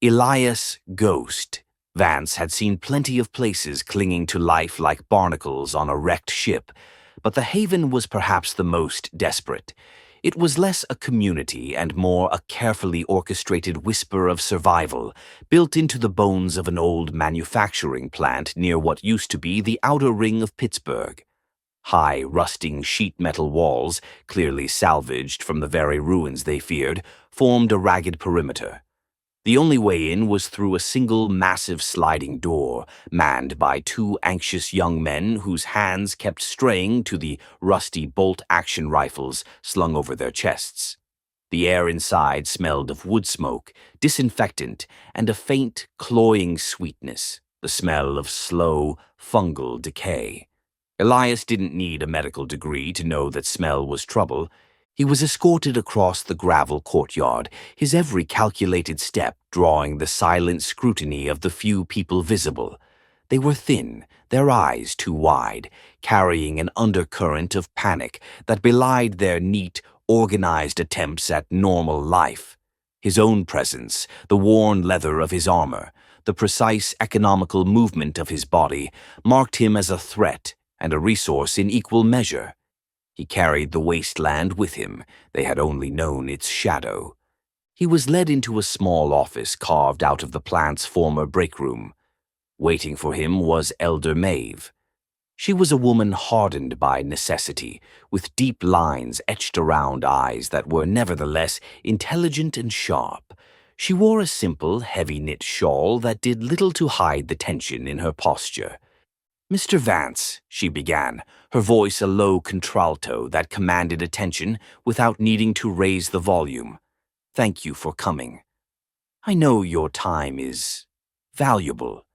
Elias Ghost. Vance had seen plenty of places clinging to life like barnacles on a wrecked ship, but the haven was perhaps the most desperate. It was less a community and more a carefully orchestrated whisper of survival, built into the bones of an old manufacturing plant near what used to be the outer ring of Pittsburgh. High, rusting sheet metal walls, clearly salvaged from the very ruins they feared, formed a ragged perimeter. The only way in was through a single massive sliding door, manned by two anxious young men whose hands kept straying to the rusty bolt-action rifles slung over their chests. The air inside smelled of wood smoke, disinfectant, and a faint, cloying sweetness, the smell of slow, fungal decay. Elias didn't need a medical degree to know that smell was trouble. He was escorted across the gravel courtyard, his every calculated step drawing the silent scrutiny of the few people visible. They were thin, their eyes too wide, carrying an undercurrent of panic that belied their neat, organized attempts at normal life. His own presence, the worn leather of his armor, the precise economical movement of his body, marked him as a threat and a resource in equal measure. He carried the wasteland with him. They had only known its shadow. He was led into a small office carved out of the plant's former break room. Waiting for him was Elder Maeve. She was a woman hardened by necessity, with deep lines etched around eyes that were nevertheless intelligent and sharp. She wore a simple, heavy-knit shawl that did little to hide the tension in her posture. "Mr. Vance," she began, her voice a low contralto that commanded attention without needing to raise the volume. "Thank you for coming. I know your time is valuable."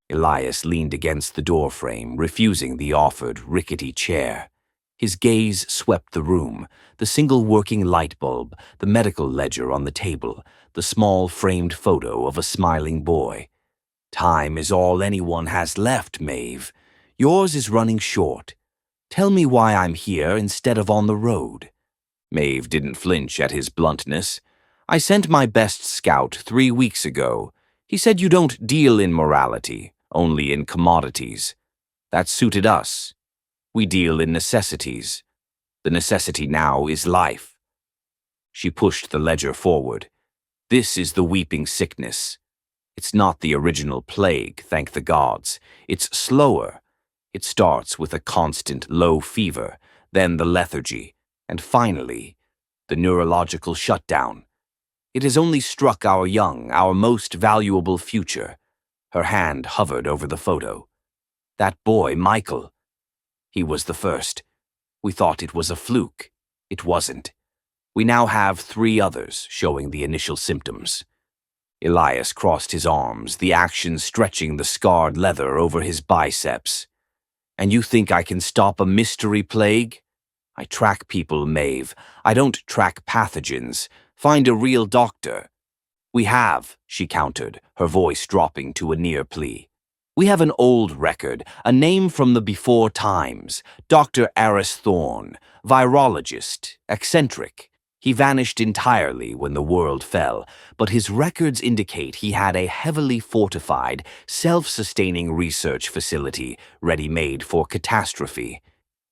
Elias leaned against the doorframe, refusing the offered rickety chair. His gaze swept the room, the single working light bulb, the medical ledger on the table, the small framed photo of a smiling boy. "Time is all anyone has left, Maeve. Yours is running short. Tell me why I'm here instead of on the road." Maeve didn't flinch at his bluntness. "I sent my best scout 3 weeks ago. He said you don't deal in morality, only in commodities. That suited us. We deal in necessities. The necessity now is life." She pushed the ledger forward. "This is the weeping sickness. It's not the original plague, thank the gods. It's slower. It starts with a constant low fever, then the lethargy, and finally, the neurological shutdown. It has only struck our young, our most valuable future." Her hand hovered over the photo. "That boy, Michael. He was the first. We thought it was a fluke. It wasn't. We now have 3 others showing the initial symptoms." Elias crossed his arms, the action stretching the scarred leather over his biceps. "And you think I can stop a mystery plague? I track people, Maeve. I don't track pathogens. Find a real doctor." "We have," she countered, her voice dropping to a near plea. "We have an old record, a name from the before times. Dr. Aris Thorne, virologist, eccentric. He vanished entirely when the world fell, but his records indicate he had a heavily fortified, self-sustaining research facility ready-made for catastrophe.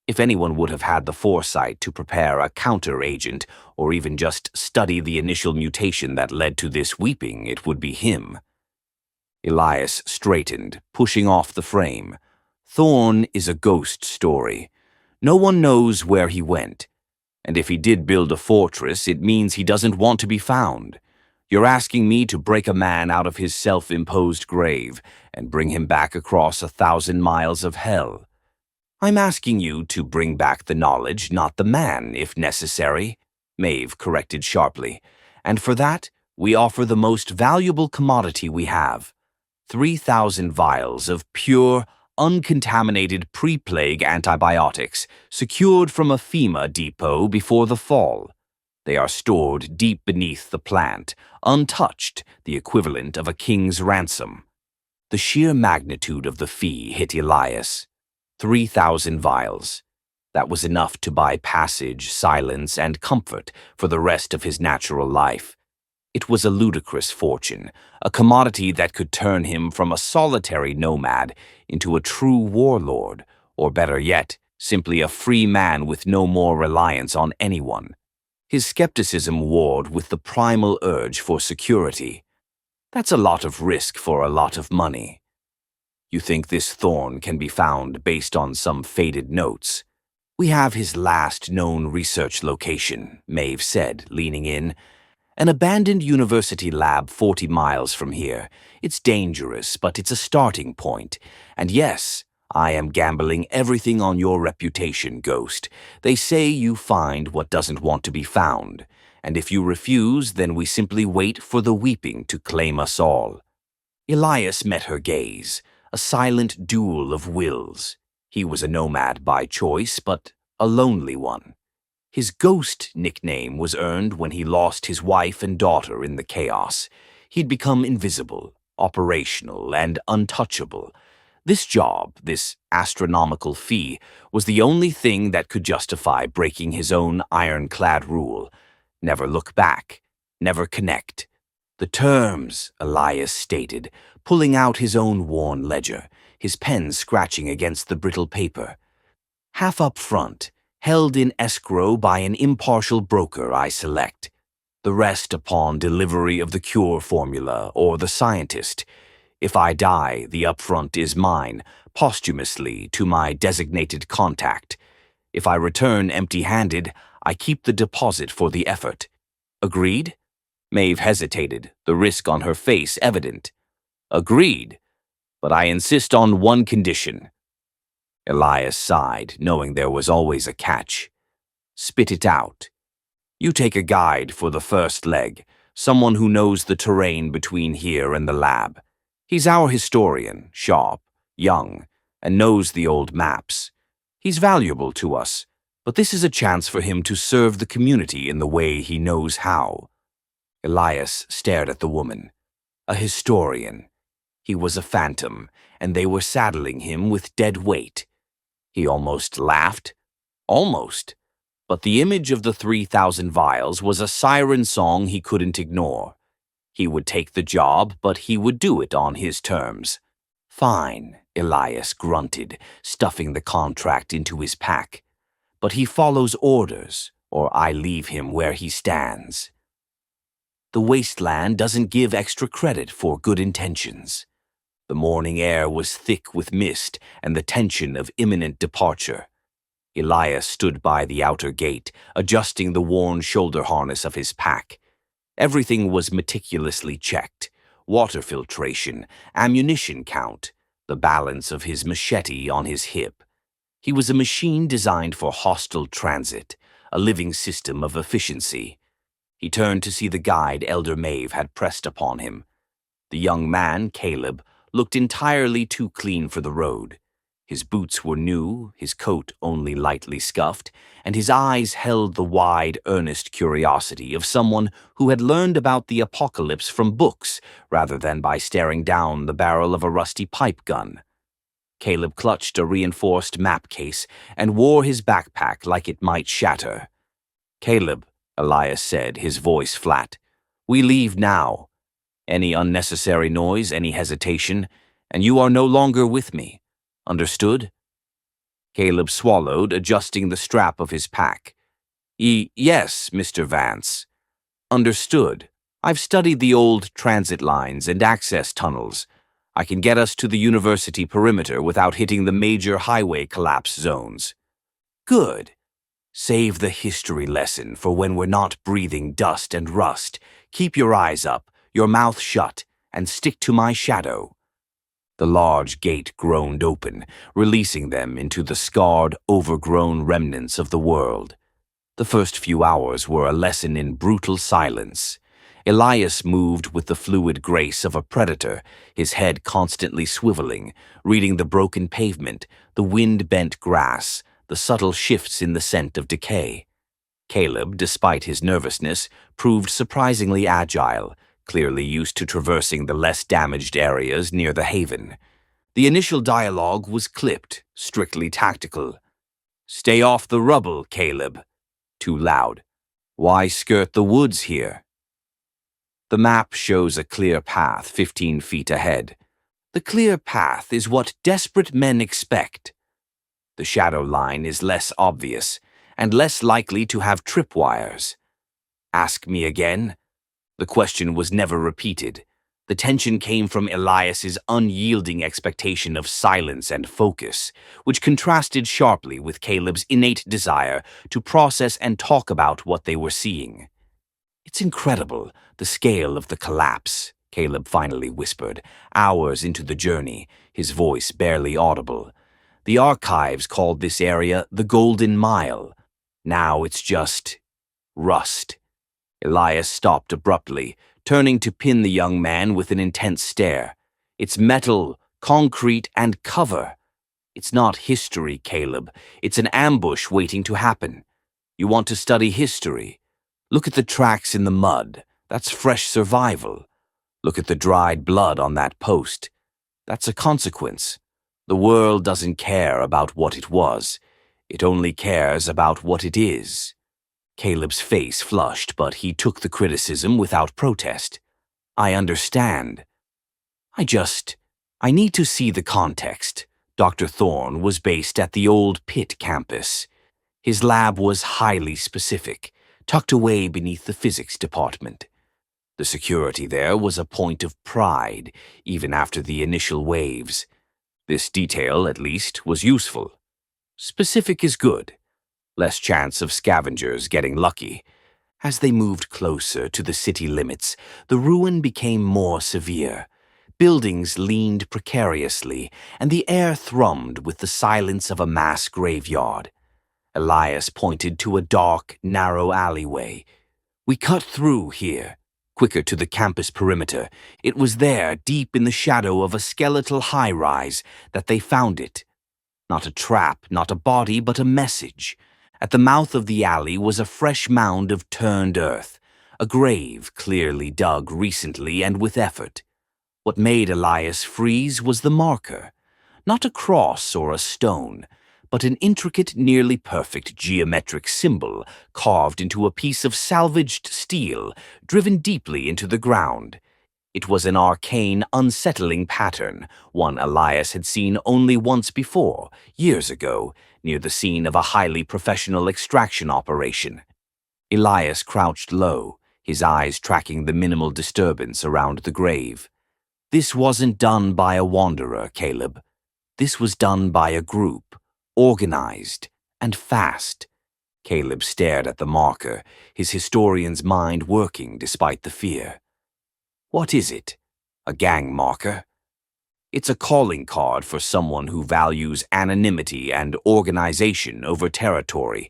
If anyone would have had the foresight to prepare a counter-agent or even just study the initial mutation that led to this weeping, it would be him." Elias straightened, pushing off the frame. "Thorne is a ghost story. No one knows where he went. And if he did build a fortress, it means he doesn't want to be found. You're asking me to break a man out of his self-imposed grave and bring him back across 1,000 miles of hell. I'm asking you to bring back the knowledge, not the man, if necessary," Maeve corrected sharply. "And for that, we offer the most valuable commodity we have. 3,000 vials of pure, uncontaminated pre-plague antibiotics secured from a FEMA depot before the fall. They are stored deep beneath the plant, untouched, the equivalent of a king's ransom." The sheer magnitude of the fee hit Elias. 3,000 vials. That was enough to buy passage, silence, and comfort for the rest of his natural life. It was a ludicrous fortune, a commodity that could turn him from a solitary nomad into a true warlord, or better yet, simply a free man with no more reliance on anyone. His skepticism warred with the primal urge for security. That's a lot of risk for a lot of money. You think this thorn can be found based on some faded notes? We have his last known research location, Maeve said, leaning in. An abandoned university lab 40 miles from here. It's dangerous, but it's a starting point. And yes, I am gambling everything on your reputation, Ghost. They say you find what doesn't want to be found. And if you refuse, then we simply wait for the weeping to claim us all. Elias met her gaze, a silent duel of wills. He was a nomad by choice, but a lonely one. His Ghost nickname was earned when he lost his wife and daughter in the chaos. He'd become invisible, operational, and untouchable. This job, this astronomical fee, was the only thing that could justify breaking his own ironclad rule. Never look back, never connect. The terms, Elias stated, pulling out his own worn ledger, his pen scratching against the brittle paper. Half up front, held in escrow by an impartial broker I select. The rest upon delivery of the cure formula or the scientist. If I die, the upfront is mine, posthumously to my designated contact. If I return empty-handed, I keep the deposit for the effort. Agreed? Maeve hesitated, the risk on her face evident. Agreed, but I insist on one condition. Elias sighed, knowing there was always a catch. Spit it out. You take a guide for the first leg, someone who knows the terrain between here and the lab. He's our historian, sharp, young, and knows the old maps. He's valuable to us, but this is a chance for him to serve the community in the way he knows how. Elias stared at the woman. A historian. He was a phantom, and they were saddling him with dead weight. He almost laughed. Almost. But the image of the 3,000 vials was a siren song he couldn't ignore. He would take the job, but he would do it on his terms. Fine, Elias grunted, stuffing the contract into his pack. But he follows orders, or I leave him where he stands. The wasteland doesn't give extra credit for good intentions. The morning air was thick with mist and the tension of imminent departure. Elias stood by the outer gate, adjusting the worn shoulder harness of his pack. Everything was meticulously checked. Water filtration, ammunition count, the balance of his machete on his hip. He was a machine designed for hostile transit, a living system of efficiency. He turned to see the guide Elder Maeve had pressed upon him. The young man, Caleb, looked entirely too clean for the road. His boots were new, his coat only lightly scuffed, and his eyes held the wide, earnest curiosity of someone who had learned about the apocalypse from books rather than by staring down the barrel of a rusty pipe gun. Caleb clutched a reinforced map case and wore his backpack like it might shatter. Caleb, Elias said, his voice flat, we leave now. Any unnecessary noise, any hesitation, and you are no longer with me. Understood? Caleb swallowed, adjusting the strap of his pack. Yes, Mr. Vance. Understood. I've studied the old transit lines and access tunnels. I can get us to the university perimeter without hitting the major highway collapse zones. Good. Save the history lesson for when we're not breathing dust and rust. Keep your eyes up, your mouth shut, and stick to my shadow. The large gate groaned open, releasing them into the scarred, overgrown remnants of the world. The first few hours were a lesson in brutal silence. Elias moved with the fluid grace of a predator, his head constantly swiveling, reading the broken pavement, the wind-bent grass, the subtle shifts in the scent of decay. Caleb, despite his nervousness, proved surprisingly agile, clearly used to traversing the less damaged areas near the haven. The initial dialogue was clipped, strictly tactical. Stay off the rubble, Caleb. Too loud. Why skirt the woods here? The map shows a clear path 15 feet ahead. The clear path is what desperate men expect. The shadow line is less obvious and less likely to have tripwires. Ask me again? The question was never repeated. The tension came from Elias's unyielding expectation of silence and focus, which contrasted sharply with Caleb's innate desire to process and talk about what they were seeing. "It's incredible, the scale of the collapse," Caleb finally whispered, hours into the journey, his voice barely audible. "The archives called this area the Golden Mile. Now it's just rust." Elias stopped abruptly, turning to pin the young man with an intense stare. "It's metal, concrete, and cover. It's not history, Caleb. It's an ambush waiting to happen. You want to study history? Look at the tracks in the mud. That's fresh survival. Look at the dried blood on that post. That's a consequence. The world doesn't care about what it was. It only cares about what it is." Caleb's face flushed, but he took the criticism without protest. "I understand. I need to see the context." Dr. Thorne was based at the old Pitt campus. His lab was highly specific, tucked away beneath the physics department. The security there was a point of pride, even after the initial waves. This detail, at least, was useful. Specific is good. Less chance of scavengers getting lucky. As they moved closer to the city limits, the ruin became more severe. Buildings leaned precariously, and the air thrummed with the silence of a mass graveyard. Elias pointed to a dark, narrow alleyway. "We cut through here, quicker to the campus perimeter. It was there, deep in the shadow of a skeletal high-rise, that they found it. Not a trap, not a body, but a message. At the mouth of the alley was a fresh mound of turned earth, a grave clearly dug recently and with effort. What made Elias freeze was the marker. Not a cross or a stone, but an intricate, nearly perfect geometric symbol carved into a piece of salvaged steel, driven deeply into the ground. It was an arcane, unsettling pattern, one Elias had seen only once before, years ago, near the scene of a highly professional extraction operation. Elias crouched low, his eyes tracking the minimal disturbance around the grave. This wasn't done by a wanderer, Caleb. This was done by a group, organized and fast. Caleb stared at the marker, his historian's mind working despite the fear. "What is it? A gang marker?" "It's a calling card for someone who values anonymity and organization over territory.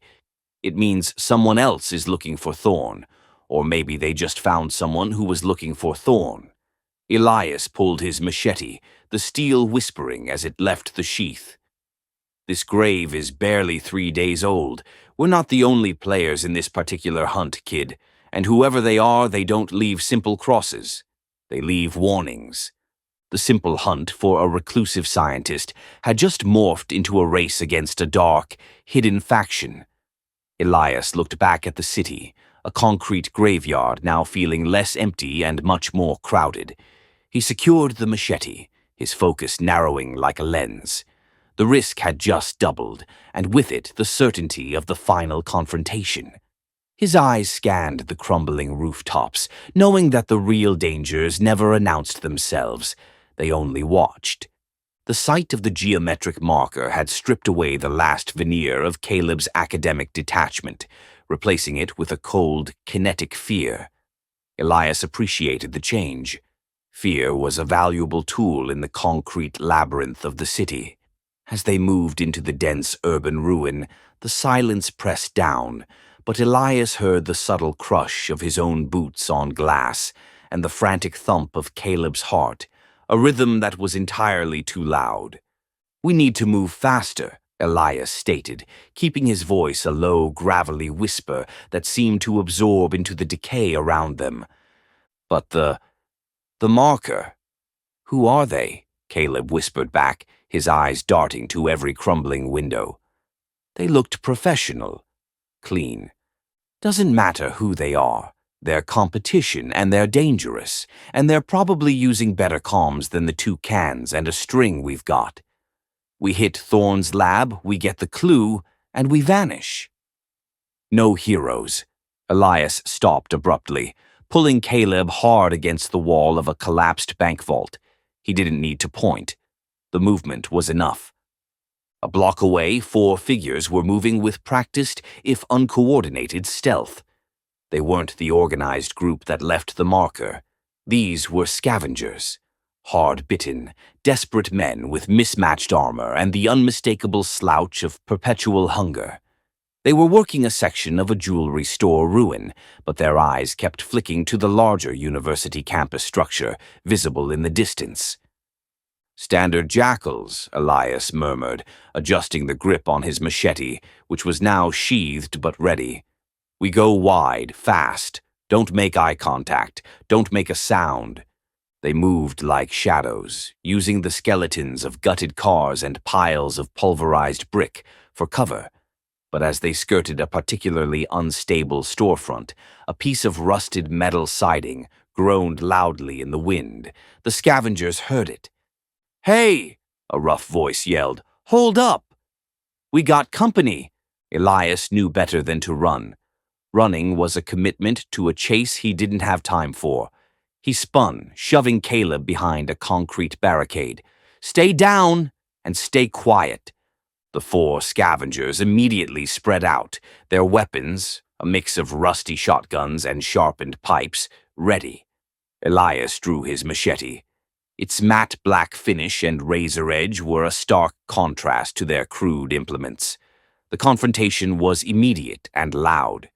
It means someone else is looking for Thorne, or maybe they just found someone who was looking for Thorne." Elias pulled his machete, the steel whispering as it left the sheath. "This grave is barely 3 days old. We're not the only players in this particular hunt, kid, and whoever they are, they don't leave simple crosses. They leave warnings." The simple hunt for a reclusive scientist had just morphed into a race against a dark, hidden faction. Elias looked back at the city, a concrete graveyard now feeling less empty and much more crowded. He secured the machete, his focus narrowing like a lens. The risk had just doubled, and with it the certainty of the final confrontation. His eyes scanned the crumbling rooftops, knowing that the real dangers never announced themselves. They only watched. The sight of the geometric marker had stripped away the last veneer of Caleb's academic detachment, replacing it with a cold, kinetic fear. Elias appreciated the change. Fear was a valuable tool in the concrete labyrinth of the city. As they moved into the dense urban ruin, the silence pressed down, but Elias heard the subtle crush of his own boots on glass and the frantic thump of Caleb's heart, a rhythm that was entirely too loud. "We need to move faster," Elias stated, keeping his voice a low, gravelly whisper that seemed to absorb into the decay around them. "But the marker. Who are they?" Caleb whispered back, his eyes darting to every crumbling window. "They looked professional. Clean. Doesn't matter who they are. They're competition, and they're dangerous, and they're probably using better comms than the 2 cans and a string we've got. We hit Thorne's lab, we get the clue, and we vanish. No heroes. Elias stopped abruptly, pulling Caleb hard against the wall of a collapsed bank vault. He didn't need to point. The movement was enough. A block away, 4 figures were moving with practiced, if uncoordinated, stealth. They weren't the organized group that left the marker. These were scavengers. Hard-bitten, desperate men with mismatched armor and the unmistakable slouch of perpetual hunger. They were working a section of a jewelry store ruin, but their eyes kept flicking to the larger university campus structure, visible in the distance. "Standard jackals," Elias murmured, adjusting the grip on his machete, which was now sheathed but ready. "We go wide, fast. Don't make eye contact. Don't make a sound." They moved like shadows, using the skeletons of gutted cars and piles of pulverized brick for cover. But as they skirted a particularly unstable storefront, a piece of rusted metal siding groaned loudly in the wind. The scavengers heard it. "Hey!" a rough voice yelled. "Hold up!" "We got company." Elias knew better than to run. Running was a commitment to a chase he didn't have time for. He spun, shoving Caleb behind a concrete barricade. "Stay down and stay quiet." The 4 scavengers immediately spread out, their weapons, a mix of rusty shotguns and sharpened pipes, ready. Elias drew his machete. Its matte black finish and razor edge were a stark contrast to their crude implements. The confrontation was immediate and loud.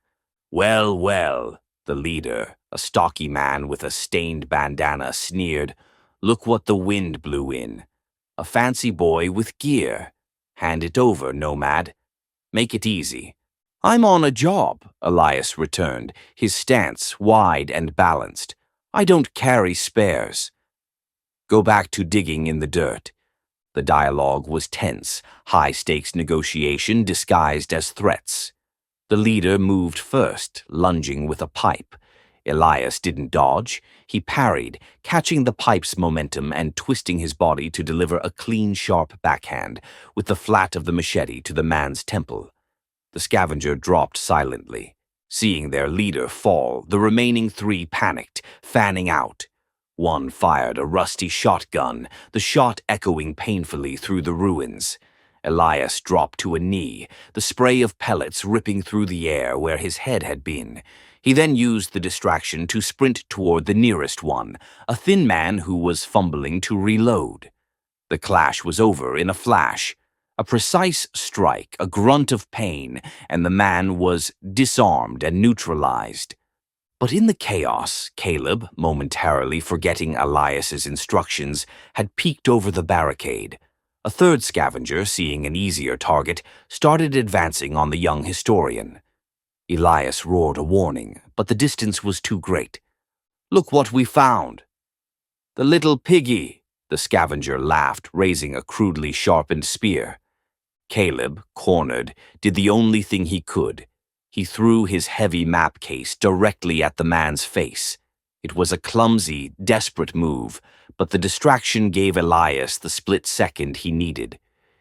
"Well, well," the leader, a stocky man with a stained bandana, sneered. "Look what the wind blew in. A fancy boy with gear. Hand it over, nomad. Make it easy." "I'm on a job," Elias returned, his stance wide and balanced. "I don't carry spares." "Go back to digging in the dirt." The dialogue was tense, high-stakes negotiation disguised as threats. The leader moved first, lunging with a pipe. Elias didn't dodge. He parried, catching the pipe's momentum and twisting his body to deliver a clean, sharp backhand with the flat of the machete to the man's temple. The scavenger dropped silently. Seeing their leader fall, the remaining 3 panicked, fanning out. One fired a rusty shotgun, the shot echoing painfully through the ruins. Elias dropped to a knee, the spray of pellets ripping through the air where his head had been. He then used the distraction to sprint toward the nearest one, a thin man who was fumbling to reload. The clash was over in a flash. A precise strike, a grunt of pain, and the man was disarmed and neutralized. But in the chaos, Caleb, momentarily forgetting Elias's instructions, had peeked over the barricade. A 3rd scavenger, seeing an easier target, started advancing on the young historian. Elias roared a warning, but the distance was too great. "Look what we found!" "The little piggy," the scavenger laughed, raising a crudely sharpened spear. Caleb, cornered, did the only thing he could. He threw his heavy map case directly at the man's face. It was a clumsy, desperate move, but the distraction gave Elias the split second he needed.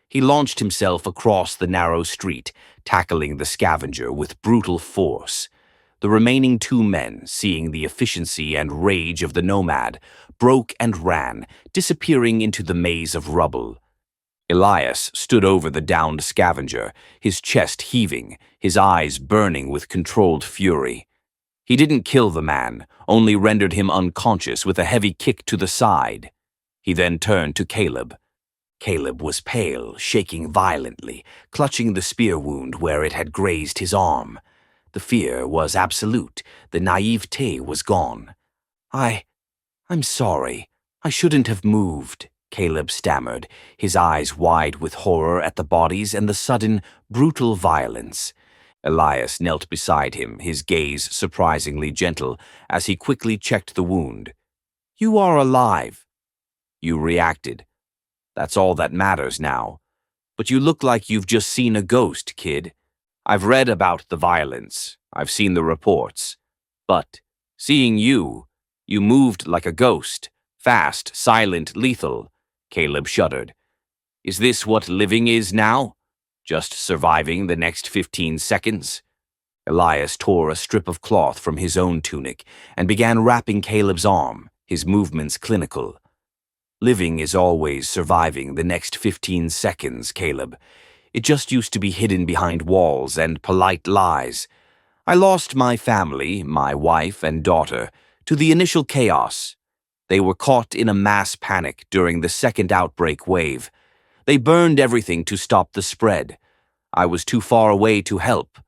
He launched himself across the narrow street, tackling the scavenger with brutal force. The remaining 2 men, seeing the efficiency and rage of the nomad, broke and ran, disappearing into the maze of rubble. Elias stood over the downed scavenger, his chest heaving, his eyes burning with controlled fury. He didn't kill the man, only rendered him unconscious with a heavy kick to the side. He then turned to Caleb. Caleb was pale, shaking violently, clutching the spear wound where it had grazed his arm. The fear was absolute. The naivete was gone. I'm sorry. I shouldn't have moved," Caleb stammered, his eyes wide with horror at the bodies and the sudden, brutal violence. Elias knelt beside him, his gaze surprisingly gentle, as he quickly checked the wound. "You are alive." "You reacted. That's all that matters now. But you look like you've just seen a ghost, kid. I've read about the violence. I've seen the reports. But Seeing you, you moved like a ghost, fast, silent, lethal. Caleb shuddered. Is this what living is now? Just surviving the next 15 seconds? Elias tore a strip of cloth from his own tunic and began wrapping Caleb's arm, his movements clinical. Living is always surviving the next 15 seconds, Caleb. It just used to be hidden behind walls and polite lies. I lost my family, my wife and daughter, to the initial chaos. They were caught in a mass panic during the second outbreak wave. They burned everything to stop the spread. I was too far away to help.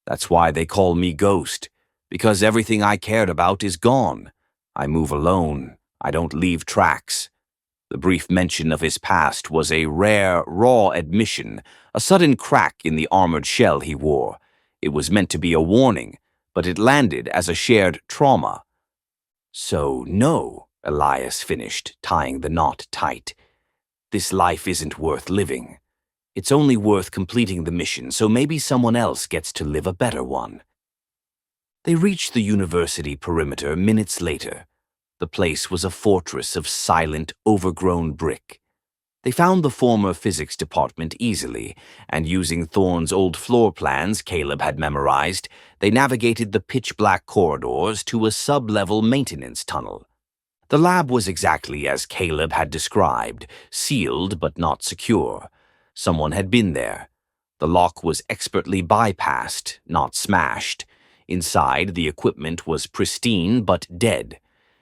That's why they call me Ghost, because everything I cared about is gone. I move alone. I don't leave tracks. The brief mention of his past was a rare, raw admission, a sudden crack in the armored shell he wore. It was meant to be a warning, but it landed as a shared trauma. So, no, Elias finished, tying the knot tight. This life isn't worth living. It's only worth completing the mission, so maybe someone else gets to live a better one. They reached the university perimeter minutes later. The place was a fortress of silent, overgrown brick. They found the former physics department easily, and using Thorne's old floor plans Caleb had memorized, they navigated the pitch-black corridors to a sub-level maintenance tunnel. The lab was exactly as Caleb had described, sealed but not secure. Someone had been there. The lock was expertly bypassed, not smashed. Inside, the equipment was pristine but dead.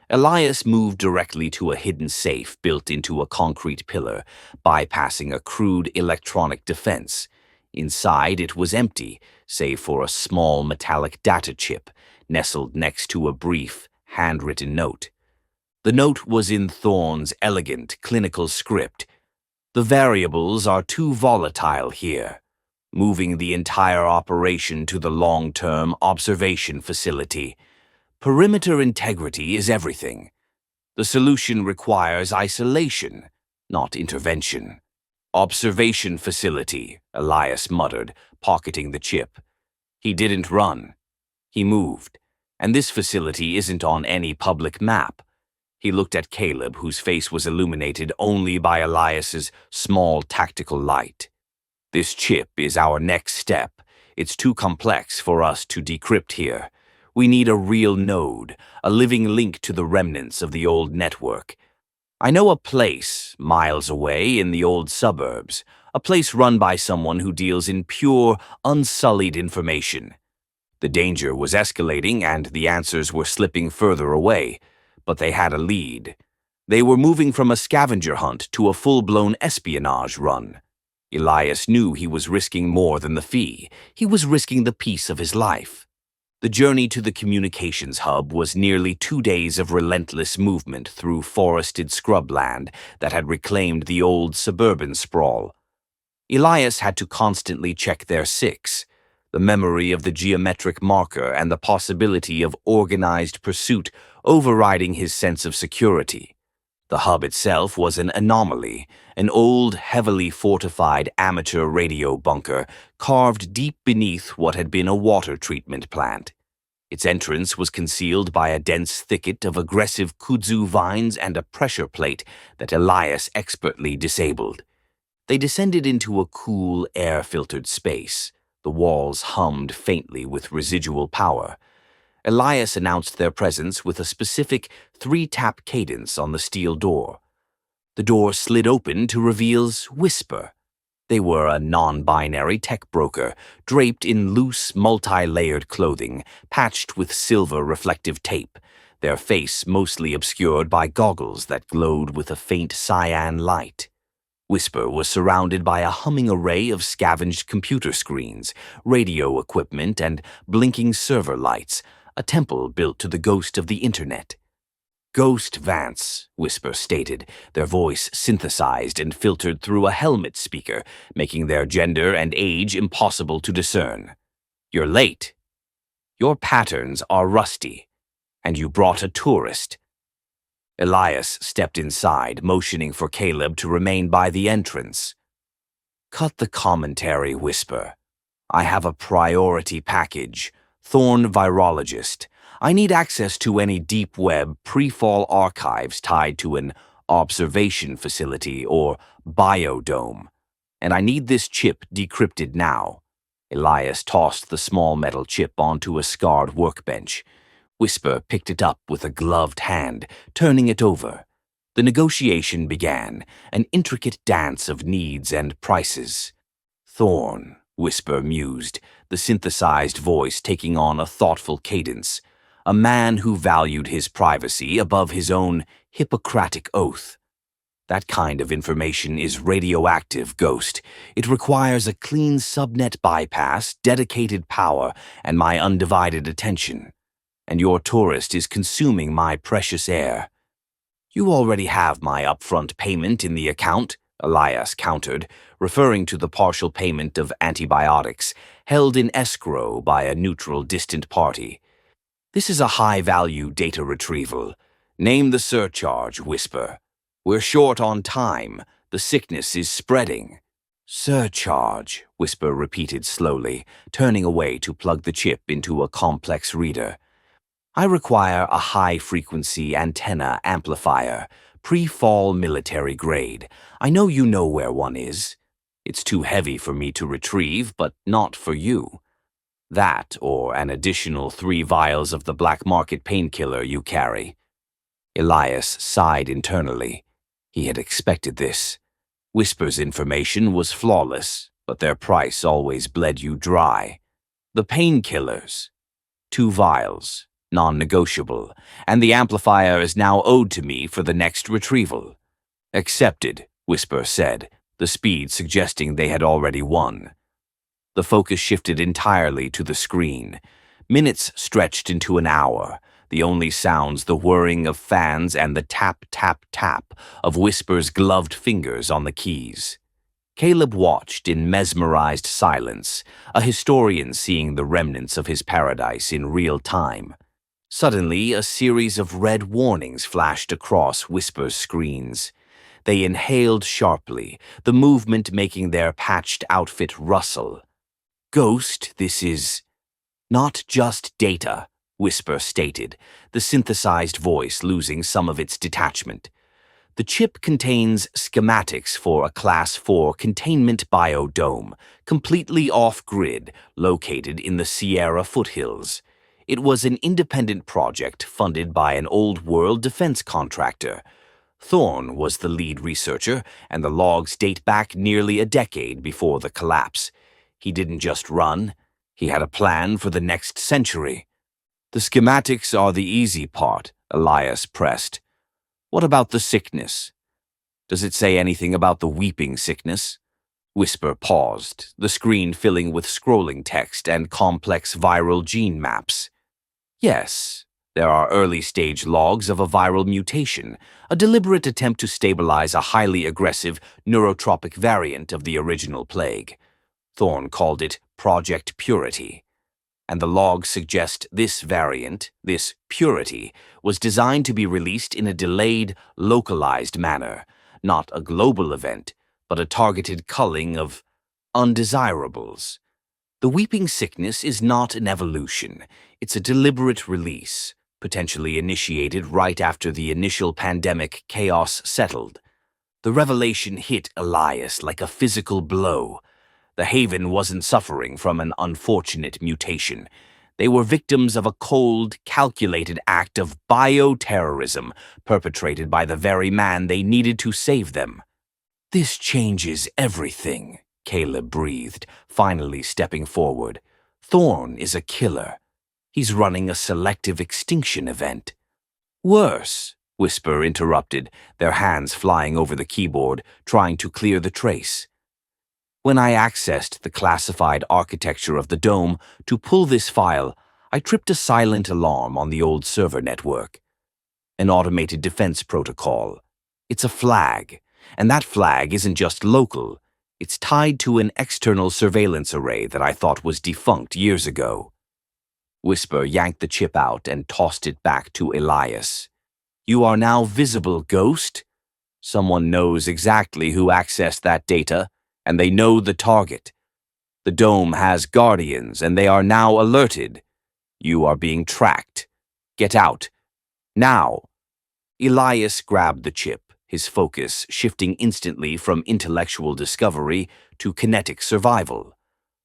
Elias moved directly to a hidden safe built into a concrete pillar, bypassing a crude electronic defense. Inside, it was empty, save for a small metallic data chip, nestled next to a brief, handwritten note. The note was in Thorne's elegant, clinical script. The variables are too volatile here, moving the entire operation to the long-term observation facility. Perimeter integrity is everything. The solution requires isolation, not intervention. Observation facility, Elias muttered, pocketing the chip. He didn't run. He moved, and this facility isn't on any public map. He looked at Caleb, whose face was illuminated only by Elias's small tactical light. This chip is our next step. It's too complex for us to decrypt here. We need a real node, a living link to the remnants of the old network. I know a place, miles away in the old suburbs, a place run by someone who deals in pure, unsullied information. The danger was escalating and the answers were slipping further away. But they had a lead. They were moving from a scavenger hunt to a full-blown espionage run. Elias knew he was risking more than the fee. He was risking the peace of his life. The journey to the communications hub was nearly 2 days of relentless movement through forested scrubland that had reclaimed the old suburban sprawl. Elias had to constantly check their six, the memory of the geometric marker and the possibility of organized pursuit overriding his sense of security. The hub itself was an anomaly, an old, heavily fortified amateur radio bunker carved deep beneath what had been a water treatment plant. Its entrance was concealed by a dense thicket of aggressive kudzu vines and a pressure plate that Elias expertly disabled. They descended into a cool, air-filtered space. The walls hummed faintly with residual power. Elias announced their presence with a specific 3-tap cadence on the steel door. The door slid open to reveal Whisper. They were a non-binary tech broker, draped in loose, multi-layered clothing, patched with silver reflective tape, their face mostly obscured by goggles that glowed with a faint cyan light. Whisper was surrounded by a humming array of scavenged computer screens, radio equipment, and blinking server lights, a temple built to the ghost of the internet. Ghost Vance, Whisper stated, their voice synthesized and filtered through a helmet speaker, making their gender and age impossible to discern. You're late. Your patterns are rusty, and you brought a tourist. Elias stepped inside, motioning for Caleb to remain by the entrance. Cut the commentary, Whisper. I have a priority package. Thorne virologist. I need access to any deep web pre-fall archives tied to an observation facility or biodome. And I need this chip decrypted now. Elias tossed the small metal chip onto a scarred workbench. Whisper picked it up with a gloved hand, turning it over. The negotiation began, an intricate dance of needs and prices. Thorn, Whisper mused, the synthesized voice taking on a thoughtful cadence. A man who valued his privacy above his own Hippocratic oath. That kind of information is radioactive, Ghost. It requires a clean subnet bypass, dedicated power, and my undivided attention. And your tourist is consuming my precious air. You already have my upfront payment in the account, Elias countered, referring to the partial payment of antibiotics held in escrow by a neutral distant party. This is a high-value data retrieval. Name the surcharge, Whisper. We're short on time. The sickness is spreading. Surcharge, Whisper repeated slowly, turning away to plug the chip into a complex reader. I require a high-frequency antenna amplifier, pre-fall military grade. I know you know where one is. It's too heavy for me to retrieve, but not for you. That, or an additional 3 vials of the black market painkiller you carry. Elias sighed internally. He had expected this. Whisper's information was flawless, but their price always bled you dry. The painkillers. 2 vials, non-negotiable, and the amplifier is now owed to me for the next retrieval. Accepted, Whisper said, the speed suggesting they had already won. The focus shifted entirely to the screen. Minutes stretched into an hour, the only sounds the whirring of fans and the tap-tap-tap of Whisper's gloved fingers on the keys. Caleb watched in mesmerized silence, a historian seeing the remnants of his paradise in real time. Suddenly, a series of red warnings flashed across Whisper's screens. They inhaled sharply, the movement making their patched outfit rustle. Ghost, this is not just data, Whisper stated, the synthesized voice losing some of its detachment. The chip contains schematics for a Class 4 containment biodome, completely off-grid, located in the Sierra foothills. It was an independent project funded by an old-world defense contractor. Thorne was the lead researcher, and the logs date back nearly a decade before the collapse. He didn't just run. He had a plan for the next century. The schematics are the easy part, Elias pressed. What about the sickness? Does it say anything about the weeping sickness? Whisper paused, the screen filling with scrolling text and complex viral gene maps. Yes, there are early-stage logs of a viral mutation, a deliberate attempt to stabilize a highly aggressive neurotropic variant of the original plague. Thorne called it Project Purity. And the logs suggest this variant, this purity, was designed to be released in a delayed, localized manner, not a global event, but a targeted culling of undesirables. The weeping sickness is not an evolution, it's a deliberate release, potentially initiated right after the initial pandemic chaos settled. The revelation hit Elias like a physical blow. The Haven wasn't suffering from an unfortunate mutation. They were victims of a cold, calculated act of bioterrorism perpetrated by the very man they needed to save them. This changes everything, Caleb breathed, finally stepping forward. Thorne is a killer. He's running a selective extinction event. Worse, Whisper interrupted, their hands flying over the keyboard, trying to clear the trace. When I accessed the classified architecture of the dome to pull this file, I tripped a silent alarm on the old server network. An automated defense protocol. It's a flag, and that flag isn't just local. It's tied to an external surveillance array that I thought was defunct years ago. Whisper yanked the chip out and tossed it back to Elias. You are now visible, Ghost. Someone knows exactly who accessed that data, and they know the target. The dome has guardians, and they are now alerted. You are being tracked. Get out. Now. Elias grabbed the chip, his focus shifting instantly from intellectual discovery to kinetic survival.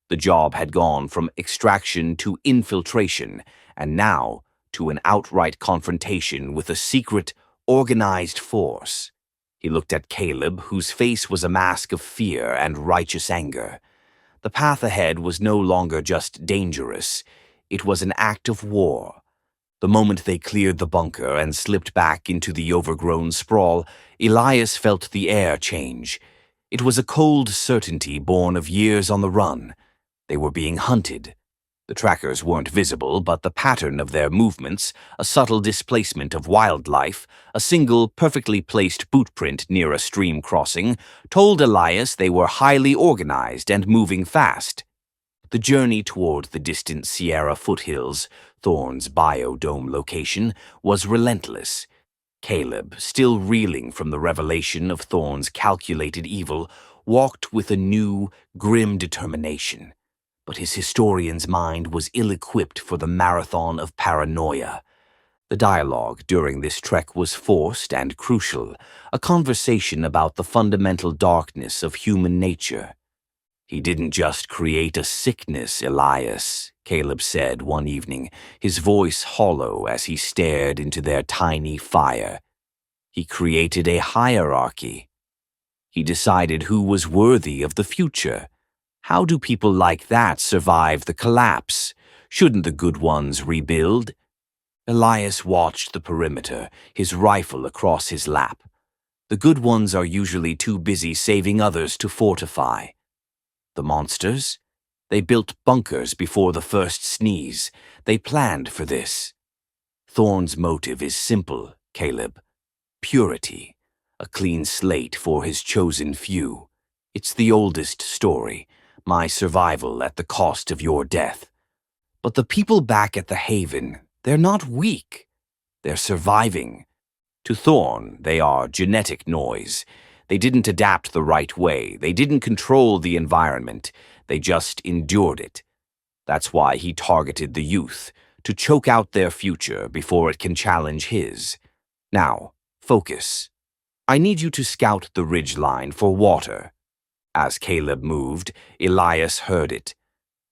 The job had gone from extraction to infiltration, and now to an outright confrontation with a secret, organized force. He looked at Caleb, whose face was a mask of fear and righteous anger. The path ahead was no longer just dangerous, it was an act of war. The moment they cleared the bunker and slipped back into the overgrown sprawl, Elias felt the air change. It was a cold certainty born of years on the run. They were being hunted. The trackers weren't visible, but the pattern of their movements, a subtle displacement of wildlife, a single perfectly placed bootprint near a stream crossing, told Elias they were highly organized and moving fast. The journey toward the distant Sierra foothills, Thorne's biodome location, was relentless. Caleb, still reeling from the revelation of Thorne's calculated evil, walked with a new, grim determination. But his historian's mind was ill-equipped for the marathon of paranoia. The dialogue during this trek was forced and crucial, a conversation about the fundamental darkness of human nature. "He didn't just create a sickness, Elias," Caleb said one evening, his voice hollow as he stared into their tiny fire. "He created a hierarchy. He decided who was worthy of the future. How do people like that survive the collapse? Shouldn't the good ones rebuild?" Elias watched the perimeter, his rifle across his lap. The good ones are usually too busy saving others to fortify. The monsters? They built bunkers before the first sneeze. They planned for this. Thorne's motive is simple, Caleb. Purity. A clean slate for his chosen few. It's the oldest story. My survival at the cost of your death. But the people back at the Haven, they're not weak. They're surviving. To Thorne, they are genetic noise. They didn't adapt the right way. They didn't control the environment. They just endured it. That's why he targeted the youth, to choke out their future before it can challenge his. Now, focus. I need you to scout the ridgeline for water. As Caleb moved, Elias heard it.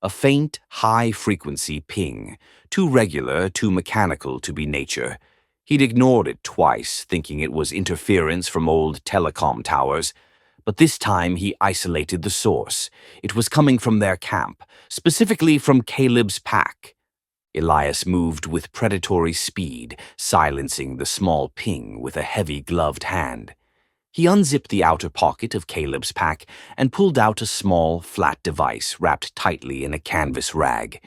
A faint, high-frequency ping, too regular, too mechanical to be nature. He'd ignored it twice, thinking it was interference from old telecom towers. But this time he isolated the source. It was coming from their camp, specifically from Caleb's pack. Elias moved with predatory speed, silencing the small ping with a heavy-gloved hand. He unzipped the outer pocket of Caleb's pack and pulled out a small, flat device wrapped tightly in a canvas rag.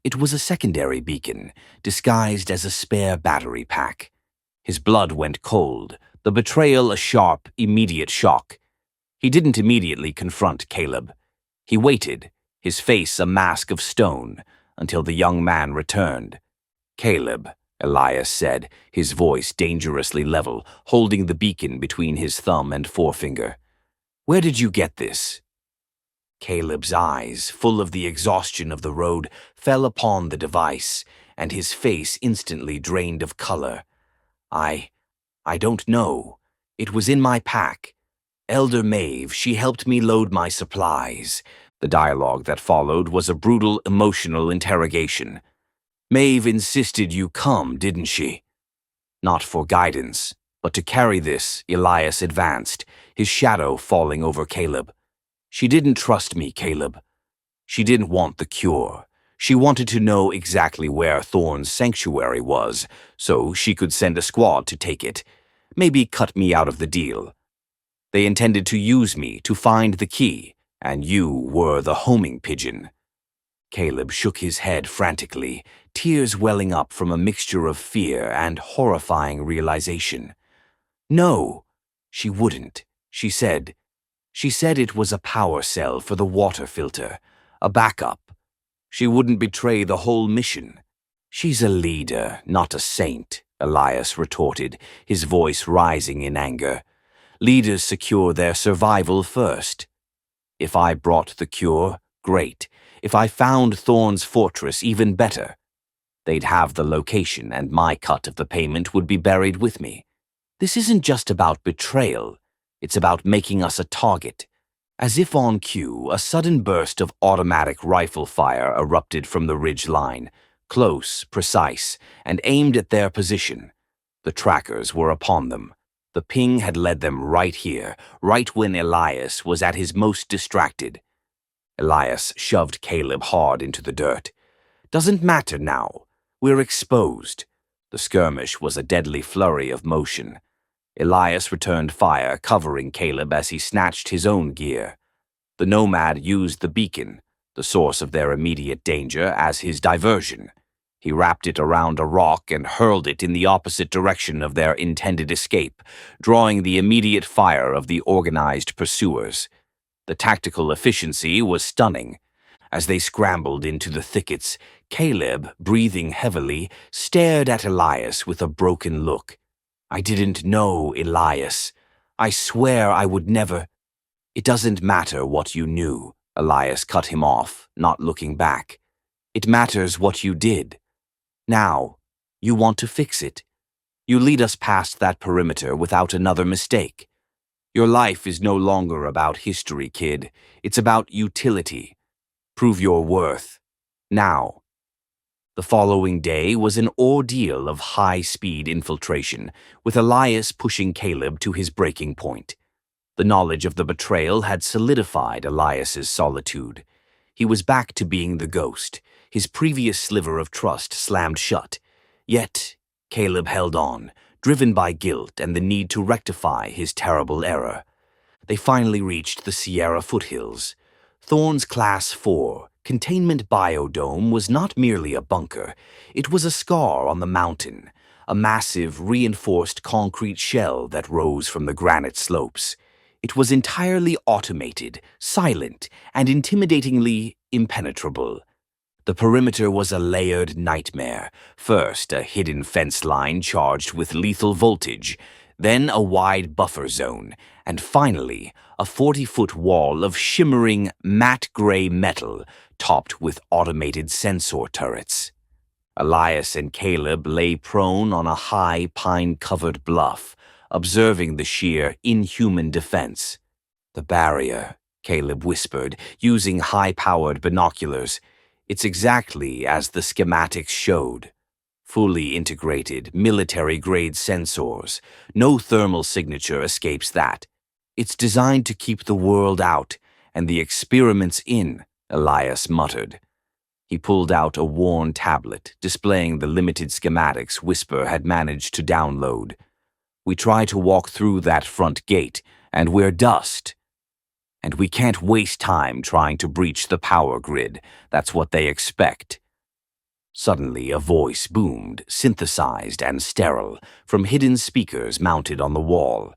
It was a secondary beacon, disguised as a spare battery pack. His blood went cold, the betrayal a sharp, immediate shock. He didn't immediately confront Caleb. He waited, his face a mask of stone, until the young man returned. "Caleb," Elias said, his voice dangerously level, holding the beacon between his thumb and forefinger. "Where did you get this?" Caleb's eyes, full of the exhaustion of the road, fell upon the device, and his face instantly drained of color. I don't know. It was in my pack. Elder Maeve, she helped me load my supplies." The dialogue that followed was a brutal, emotional interrogation. "Maeve insisted you come, didn't she?" Not for guidance, but to carry this, Elias advanced, his shadow falling over Caleb. "She didn't trust me, Caleb. She didn't want the cure. She wanted to know exactly where Thorne's sanctuary was, so she could send a squad to take it. Maybe cut me out of the deal. They intended to use me to find the key, and you were the homing pigeon." Caleb shook his head frantically, tears welling up from a mixture of fear and horrifying realization. "No, she wouldn't. She said it was a power cell for the water filter, a backup. She wouldn't betray the whole mission." "She's a leader, not a saint," Elias retorted, his voice rising in anger. "Leaders secure their survival first. If I brought the cure, great. If I found Thorne's fortress, even better. They'd have the location, and my cut of the payment would be buried with me. This isn't just about betrayal. It's about making us a target. As if on cue, a sudden burst of automatic rifle fire erupted from the ridge line, close, precise, and aimed at their position. The trackers were upon them. The ping had led them right here, right when Elias was at his most distracted. Elias shoved Caleb hard into the dirt. Doesn't matter now. We're exposed. The skirmish was a deadly flurry of motion. Elias returned fire, covering Caleb as he snatched his own gear. The nomad used the beacon, the source of their immediate danger, as his diversion. He wrapped it around a rock and hurled it in the opposite direction of their intended escape, drawing the immediate fire of the organized pursuers. The tactical efficiency was stunning. As they scrambled into the thickets, Caleb, breathing heavily, stared at Elias with a broken look. "I didn't know, Elias. I swear I would never—" "It doesn't matter what you knew," Elias cut him off, not looking back. "It matters what you did. Now, you want to fix it. You lead us past that perimeter without another mistake. Your life is no longer about history, kid. It's about utility. Prove your worth. Now." The following day was an ordeal of high-speed infiltration, with Elias pushing Caleb to his breaking point. The knowledge of the betrayal had solidified Elias's solitude. He was back to being the ghost, his previous sliver of trust slammed shut. Yet, Caleb held on, driven by guilt and the need to rectify his terrible error. They finally reached the Sierra foothills. Thorne's Class 4 containment biodome was not merely a bunker. It was a scar on the mountain, a massive, reinforced concrete shell that rose from the granite slopes. It was entirely automated, silent, and intimidatingly impenetrable. The perimeter was a layered nightmare. First, a hidden fence line charged with lethal voltage, then a wide buffer zone, and finally, a 40-foot wall of shimmering, matte gray metal topped with automated sensor turrets. Elias and Caleb lay prone on a high, pine-covered bluff, observing the sheer, inhuman defense. "The barrier," Caleb whispered, using high-powered binoculars. "It's exactly as the schematics showed. Fully integrated, military-grade sensors. No thermal signature escapes that. It's designed to keep the world out, and the experiments in," Elias muttered. He pulled out a worn tablet, displaying the limited schematics Whisper had managed to download. "We try to walk through that front gate, and we're dust. And we can't waste time trying to breach the power grid. That's what they expect." Suddenly, a voice boomed, synthesized and sterile, from hidden speakers mounted on the wall.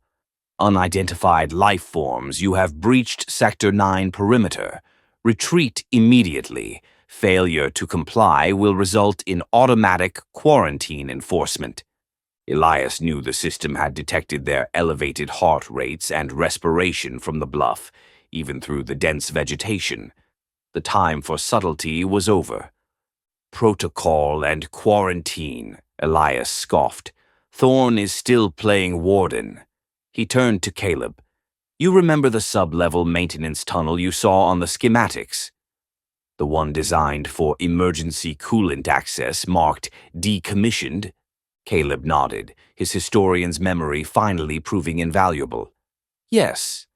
"Unidentified life forms, you have breached Sector 9 perimeter. Retreat immediately. Failure to comply will result in automatic quarantine enforcement." Elias knew the system had detected their elevated heart rates and respiration from the bluff, even through the dense vegetation. The time for subtlety was over. "Protocol and quarantine," Elias scoffed. "Thorne is still playing warden." He turned to Caleb. "You remember the sub-level maintenance tunnel you saw on the schematics? The one designed for emergency coolant access marked decommissioned?" Caleb nodded, his historian's memory finally proving invaluable. "Yes.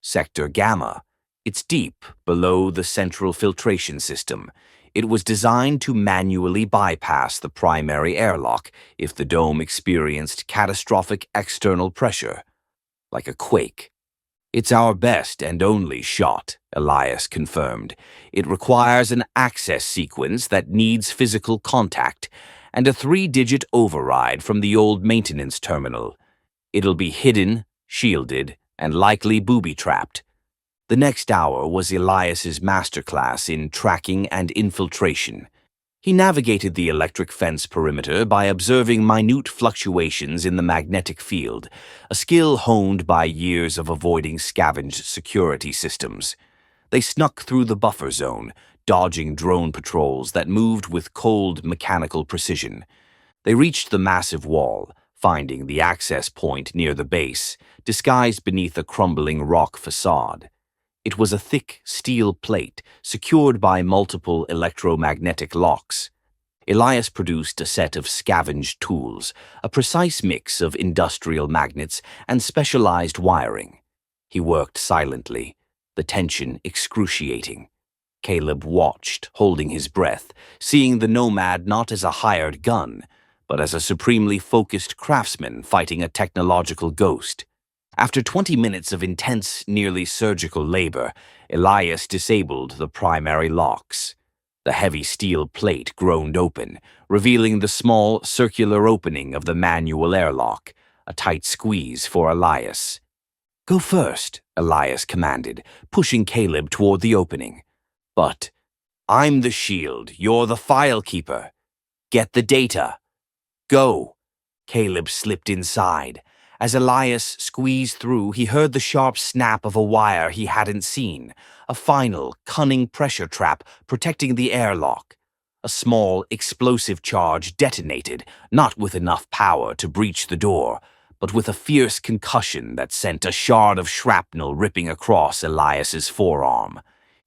Sector Gamma. It's deep, below the central filtration system. It was designed to manually bypass the primary airlock if the dome experienced catastrophic external pressure. Like a quake. It's our best and only shot," Elias confirmed. "It requires an access sequence that needs physical contact, and a 3-digit override from the old maintenance terminal. It'll be hidden, shielded, and likely booby-trapped." The next hour was Elias's masterclass in tracking and infiltration. He navigated the electric fence perimeter by observing minute fluctuations in the magnetic field, a skill honed by years of avoiding scavenged security systems. They snuck through the buffer zone, dodging drone patrols that moved with cold mechanical precision. They reached the massive wall, finding the access point near the base, disguised beneath a crumbling rock facade. It was a thick steel plate, secured by multiple electromagnetic locks. Elias produced a set of scavenged tools, a precise mix of industrial magnets and specialized wiring. He worked silently, the tension excruciating. Caleb watched, holding his breath, seeing the Nomad not as a hired gun, but as a supremely focused craftsman fighting a technological ghost. After 20 minutes of intense, nearly surgical labor, Elias disabled the primary locks. The heavy steel plate groaned open, revealing the small, circular opening of the manual airlock, a tight squeeze for Elias. "Go first," Elias commanded, pushing Caleb toward the opening. "But I'm the shield, you're the file keeper. Get the data. Go." Caleb slipped inside. As Elias squeezed through, he heard the sharp snap of a wire he hadn't seen, a final, cunning pressure trap protecting the airlock. A small, explosive charge detonated, not with enough power to breach the door, but with a fierce concussion that sent a shard of shrapnel ripping across Elias's forearm.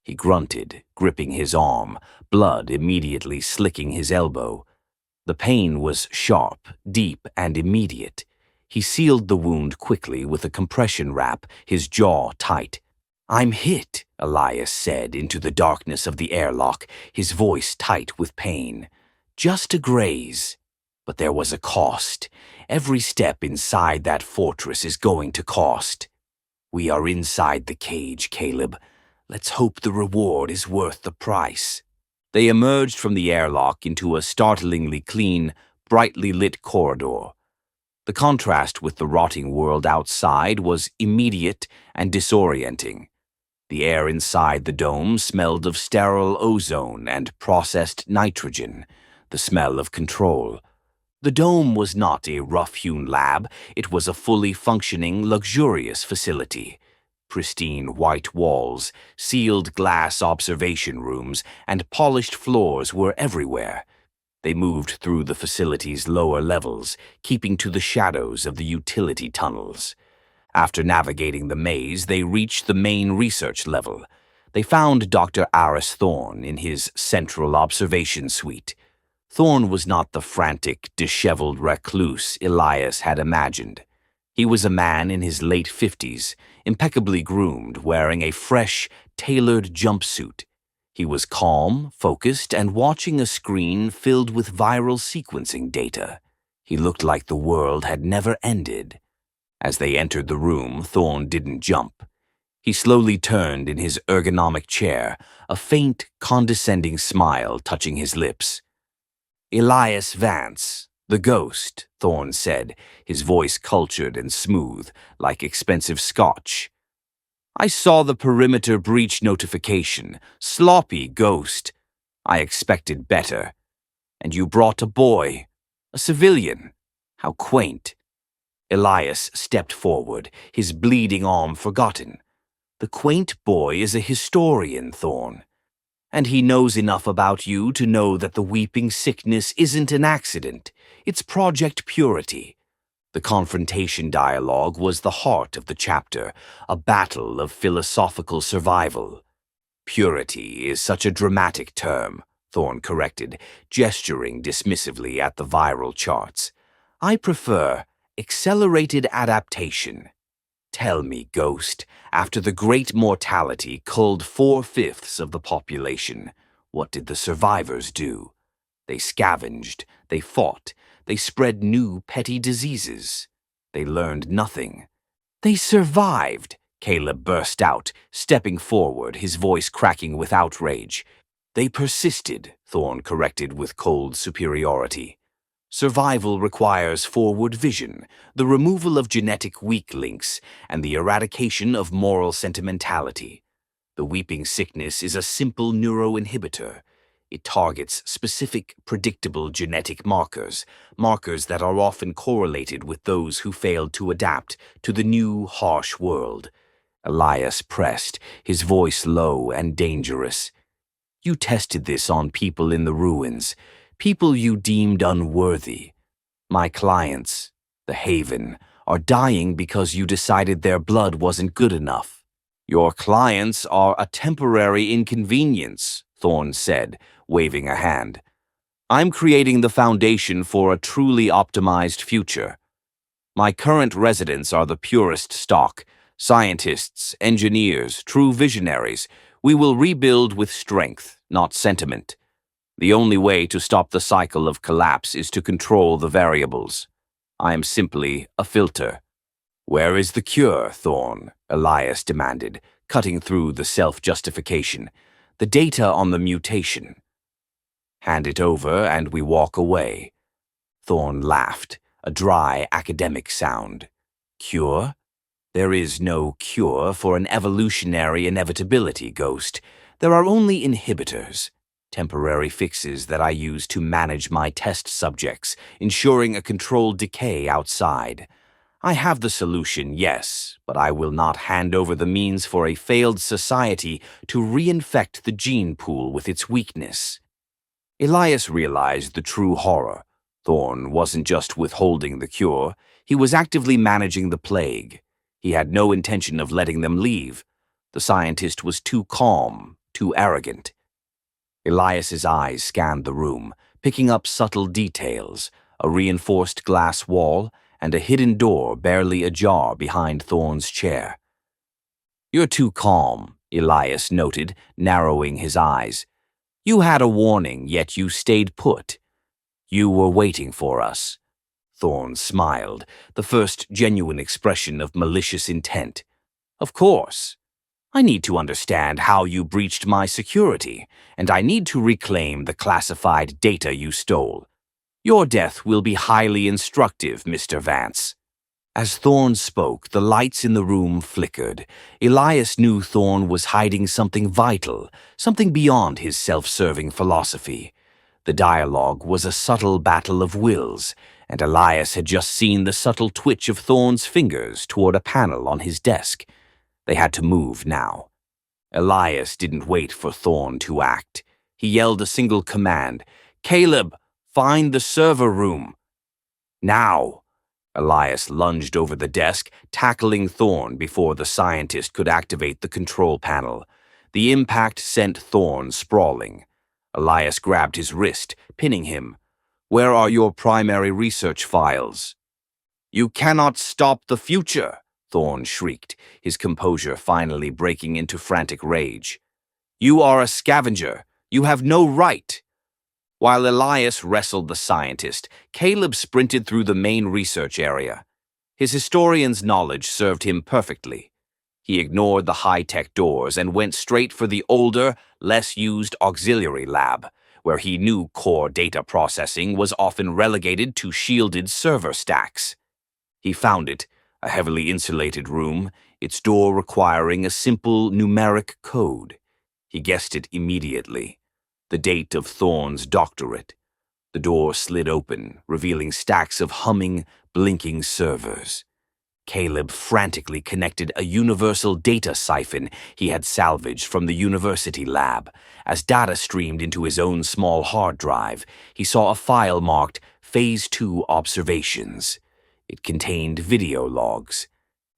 He grunted, gripping his arm, blood immediately slicking his elbow. The pain was sharp, deep, and immediate. He sealed the wound quickly with a compression wrap, his jaw tight. "I'm hit," Elias said into the darkness of the airlock, his voice tight with pain. "Just a graze." But there was a cost. Every step inside that fortress is going to cost. "We are inside the cage, Caleb. Let's hope the reward is worth the price." They emerged from the airlock into a startlingly clean, brightly lit corridor. The contrast with the rotting world outside was immediate and disorienting. The air inside the dome smelled of sterile ozone and processed nitrogen, the smell of control. The dome was not a rough-hewn lab, it was a fully functioning, luxurious facility. Pristine white walls, sealed glass observation rooms, and polished floors were everywhere. They moved through the facility's lower levels, keeping to the shadows of the utility tunnels. After navigating the maze, they reached the main research level. They found Dr. Aris Thorne in his central observation suite. Thorne was not the frantic, disheveled recluse Elias had imagined. He was a man in his late 50s, impeccably groomed, wearing a fresh, tailored jumpsuit. He was calm, focused, and watching a screen filled with viral sequencing data. He looked like the world had never ended. As they entered the room, Thorne didn't jump. He slowly turned in his ergonomic chair, a faint, condescending smile touching his lips. "Elias Vance, the ghost," Thorne said, his voice cultured and smooth, like expensive scotch. "I saw the perimeter breach notification. Sloppy ghost. I expected better. And you brought a boy. A civilian. How quaint." Elias stepped forward, his bleeding arm forgotten. "The quaint boy is a historian, Thorne. And he knows enough about you to know that the weeping sickness isn't an accident. It's Project Purity." The confrontation dialogue was the heart of the chapter, a battle of philosophical survival. "Purity is such a dramatic term," Thorne corrected, gesturing dismissively at the viral charts. "I prefer accelerated adaptation. Tell me, Ghost, after the Great Mortality culled 4/5 of the population, what did the survivors do? They scavenged, they fought, they spread new petty diseases. They learned nothing. They survived," Caleb burst out, stepping forward, his voice cracking with outrage. "They persisted," Thorne corrected with cold superiority. "Survival requires forward vision, the removal of genetic weak links, and the eradication of moral sentimentality. The weeping sickness is a simple neuroinhibitor. It targets specific, predictable genetic markers, markers that are often correlated with those who failed to adapt to the new, harsh world. Elias pressed, his voice low and dangerous. You tested this on people in the ruins, people you deemed unworthy. My clients, the Haven, are dying because you decided their blood wasn't good enough. Your clients are a temporary inconvenience, Thorne said, waving a hand. I'm creating the foundation for a truly optimized future. My current residents are the purest stock, scientists, engineers, true visionaries. We will rebuild with strength, not sentiment. The only way to stop the cycle of collapse is to control the variables. I am simply a filter. Where is the cure, Thorne? Elias demanded, cutting through the self-justification. The data on the mutation. Hand it over and we walk away. Thorne laughed, a dry academic sound. Cure? There is no cure for an evolutionary inevitability, Ghost. There are only inhibitors. Temporary fixes that I use to manage my test subjects, ensuring a controlled decay outside. I have the solution, yes, but I will not hand over the means for a failed society to reinfect the gene pool with its weakness. Elias realized the true horror. Thorne wasn't just withholding the cure, he was actively managing the plague. He had no intention of letting them leave. The scientist was too calm, too arrogant. Elias's eyes scanned the room, picking up subtle details, a reinforced glass wall and a hidden door barely ajar behind Thorne's chair. You're too calm, Elias noted, narrowing his eyes. You had a warning, yet you stayed put. You were waiting for us. Thorne smiled, the first genuine expression of malicious intent. Of course. I need to understand how you breached my security, and I need to reclaim the classified data you stole. Your death will be highly instructive, Mr. Vance. As Thorne spoke, the lights in the room flickered. Elias knew Thorne was hiding something vital, something beyond his self-serving philosophy. The dialogue was a subtle battle of wills, and Elias had just seen the subtle twitch of Thorne's fingers toward a panel on his desk. They had to move now. Elias didn't wait for Thorne to act. He yelled a single command, "Caleb, find the server room." Now! Elias lunged over the desk, tackling Thorne before the scientist could activate the control panel. The impact sent Thorne sprawling. Elias grabbed his wrist, pinning him. "Where are your primary research files?" "You cannot stop the future!" Thorne shrieked, his composure finally breaking into frantic rage. "You are a scavenger. You have no right." While Elias wrestled the scientist, Caleb sprinted through the main research area. His historian's knowledge served him perfectly. He ignored the high-tech doors and went straight for the older, less-used auxiliary lab, where he knew core data processing was often relegated to shielded server stacks. He found it, a heavily insulated room, its door requiring a simple numeric code. He guessed it immediately. The date of Thorne's doctorate. The door slid open, revealing stacks of humming, blinking servers. Caleb frantically connected a universal data siphon he had salvaged from the university lab. As data streamed into his own small hard drive, he saw a file marked Phase 2 Observations. It contained video logs.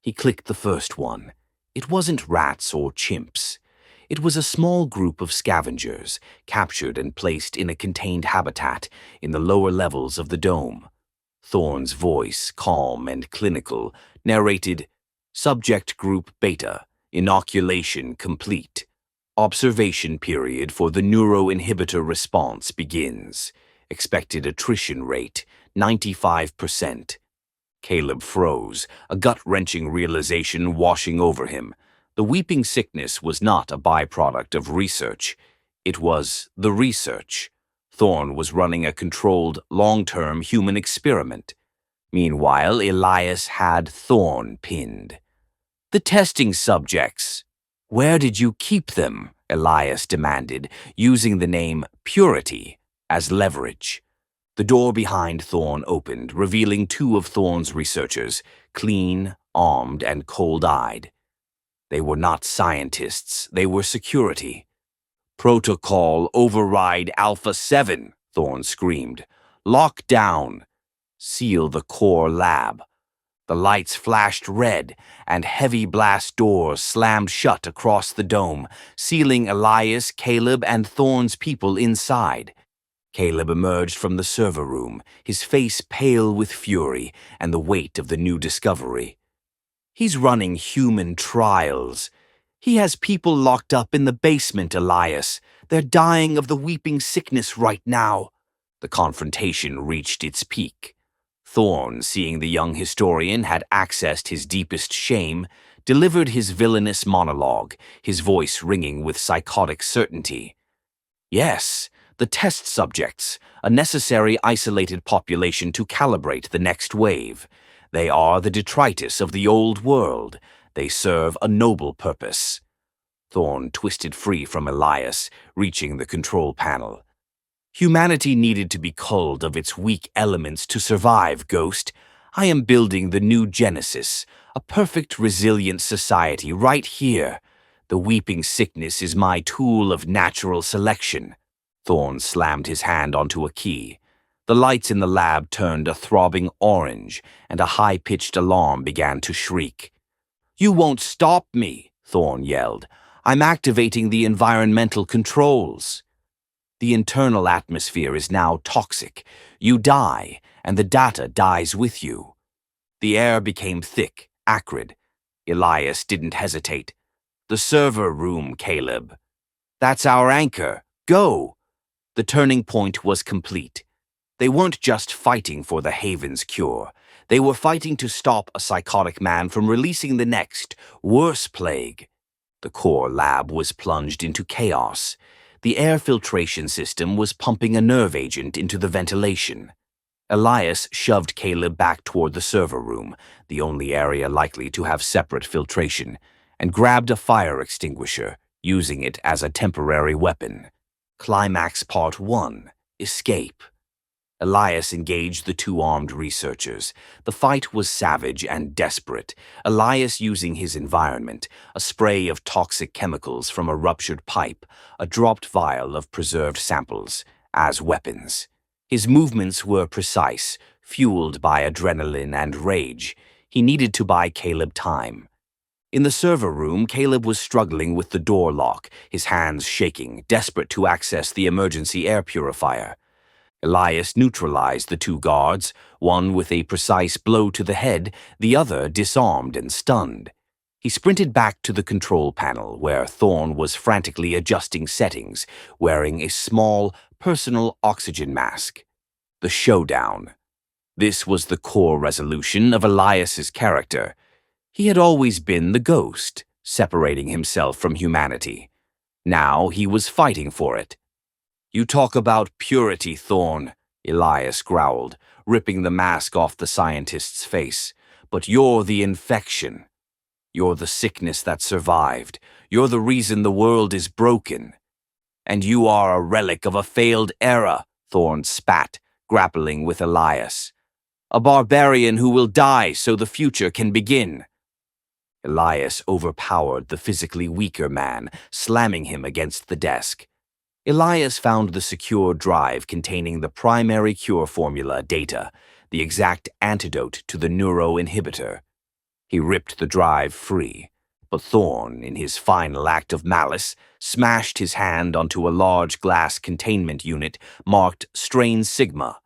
He clicked the first one. It wasn't rats or chimps. It was a small group of scavengers, captured and placed in a contained habitat in the lower levels of the dome. Thorne's voice, calm and clinical, narrated, "Subject Group Beta, inoculation complete. Observation period for the neuroinhibitor response begins. Expected attrition rate, 95%. Caleb froze, a gut-wrenching realization washing over him. The weeping sickness was not a byproduct of research. It was the research. Thorne was running a controlled, long-term human experiment. Meanwhile, Elias had Thorne pinned. "The testing subjects. Where did you keep them?" Elias demanded, using the name Purity as leverage. The door behind Thorne opened, revealing two of Thorne's researchers, clean, armed, and cold-eyed. They were not scientists, they were security. "Protocol override Alpha 7, Thorne screamed. "Lock down. Seal the core lab." The lights flashed red, and heavy blast doors slammed shut across the dome, sealing Elias, Caleb, and Thorne's people inside. Caleb emerged from the server room, his face pale with fury and the weight of the new discovery. "He's running human trials. He has people locked up in the basement, Elias. They're dying of the weeping sickness right now." The confrontation reached its peak. Thorne, seeing the young historian had accessed his deepest shame, delivered his villainous monologue, his voice ringing with psychotic certainty. "Yes, the test subjects, a necessary isolated population to calibrate the next wave. They are the detritus of the old world. They serve a noble purpose." Thorne twisted free from Elias, reaching the control panel. "Humanity needed to be culled of its weak elements to survive, Ghost. I am building the new Genesis, a perfect, resilient society right here. The weeping sickness is my tool of natural selection." Thorne slammed his hand onto a key. The lights in the lab turned a throbbing orange, and a high-pitched alarm began to shriek. "You won't stop me," Thorne yelled. "I'm activating the environmental controls." "The internal atmosphere is now toxic. You die, and the data dies with you." The air became thick, acrid. Elias didn't hesitate. "The server room, Caleb." "That's our anchor. Go!" The turning point was complete. They weren't just fighting for the Haven's cure. They were fighting to stop a psychotic man from releasing the next, worse plague. The core lab was plunged into chaos. The air filtration system was pumping a nerve agent into the ventilation. Elias shoved Caleb back toward the server room, the only area likely to have separate filtration, and grabbed a fire extinguisher, using it as a temporary weapon. Climax Part 1: Escape. Elias engaged the two armed researchers. The fight was savage and desperate, Elias using his environment, a spray of toxic chemicals from a ruptured pipe, a dropped vial of preserved samples, as weapons. His movements were precise, fueled by adrenaline and rage. He needed to buy Caleb time. In the server room, Caleb was struggling with the door lock, his hands shaking, desperate to access the emergency air purifier. Elias neutralized the two guards, one with a precise blow to the head, the other disarmed and stunned. He sprinted back to the control panel, where Thorne was frantically adjusting settings, wearing a small, personal oxygen mask. The showdown. This was the core resolution of Elias's character. He had always been the ghost, separating himself from humanity. Now he was fighting for it. "You talk about purity, Thorne," Elias growled, ripping the mask off the scientist's face. "But you're the infection. You're the sickness that survived. You're the reason the world is broken. And you are a relic of a failed era," Thorne spat, grappling with Elias. "A barbarian who will die so the future can begin." Elias overpowered the physically weaker man, slamming him against the desk. Elias found the secure drive containing the primary cure formula data, the exact antidote to the neuroinhibitor. He ripped the drive free, but Thorne, in his final act of malice, smashed his hand onto a large glass containment unit marked Strain Sigma.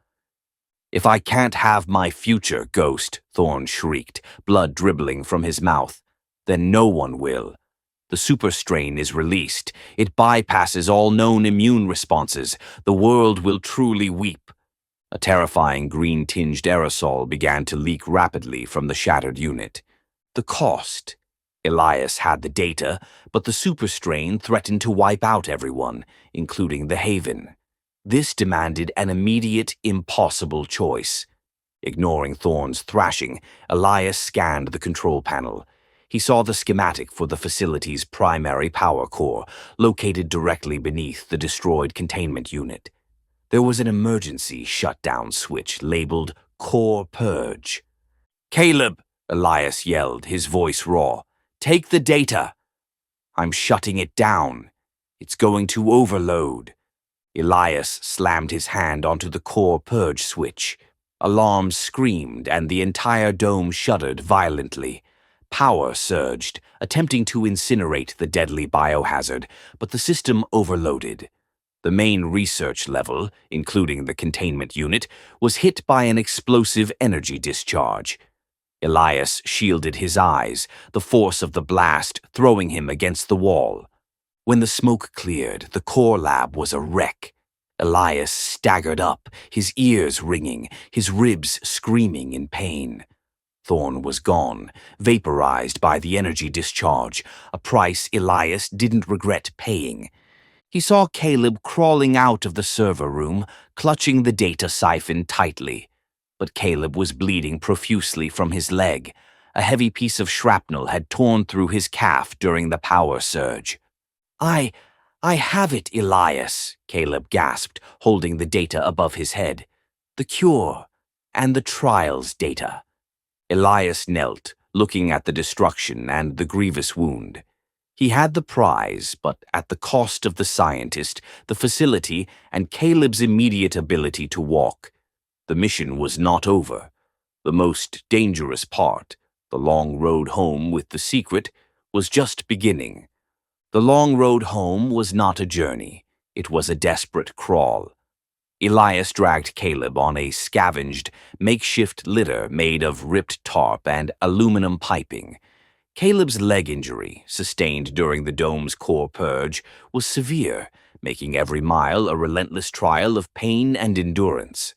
"If I can't have my future, Ghost," Thorne shrieked, blood dribbling from his mouth, "then no one will. The superstrain is released. It bypasses all known immune responses. The world will truly weep." A terrifying green-tinged aerosol began to leak rapidly from the shattered unit. The cost. Elias had the data, but the superstrain threatened to wipe out everyone, including the Haven. This demanded an immediate, impossible choice. Ignoring Thorne's thrashing, Elias scanned the control panel. He saw the schematic for the facility's primary power core, located directly beneath the destroyed containment unit. There was an emergency shutdown switch labeled Core Purge. "Caleb," Elias yelled, his voice raw, "take the data. I'm shutting it down. It's going to overload. Elias slammed his hand onto the core purge switch. Alarms screamed and the entire dome shuddered violently. Power surged, attempting to incinerate the deadly biohazard, but the system overloaded. The main research level, including the containment unit, was hit by an explosive energy discharge. Elias shielded his eyes, the force of the blast throwing him against the wall. When the smoke cleared, the core lab was a wreck. Elias staggered up, his ears ringing, his ribs screaming in pain. Thorn was gone, vaporized by the energy discharge, a price Elias didn't regret paying. He saw Caleb crawling out of the server room, clutching the data siphon tightly. But Caleb was bleeding profusely from his leg. A heavy piece of shrapnel had torn through his calf during the power surge. I have it, Elias, Caleb gasped, holding the data above his head. The cure and the trials data. Elias knelt, looking at the destruction and the grievous wound. He had the prize, but at the cost of the scientist, the facility, and Caleb's immediate ability to walk. The mission was not over. The most dangerous part, the long road home with the secret, was just beginning. The long road home was not a journey. It was a desperate crawl. Elias dragged Caleb on a scavenged, makeshift litter made of ripped tarp and aluminum piping. Caleb's leg injury, sustained during the dome's core purge, was severe, making every mile a relentless trial of pain and endurance.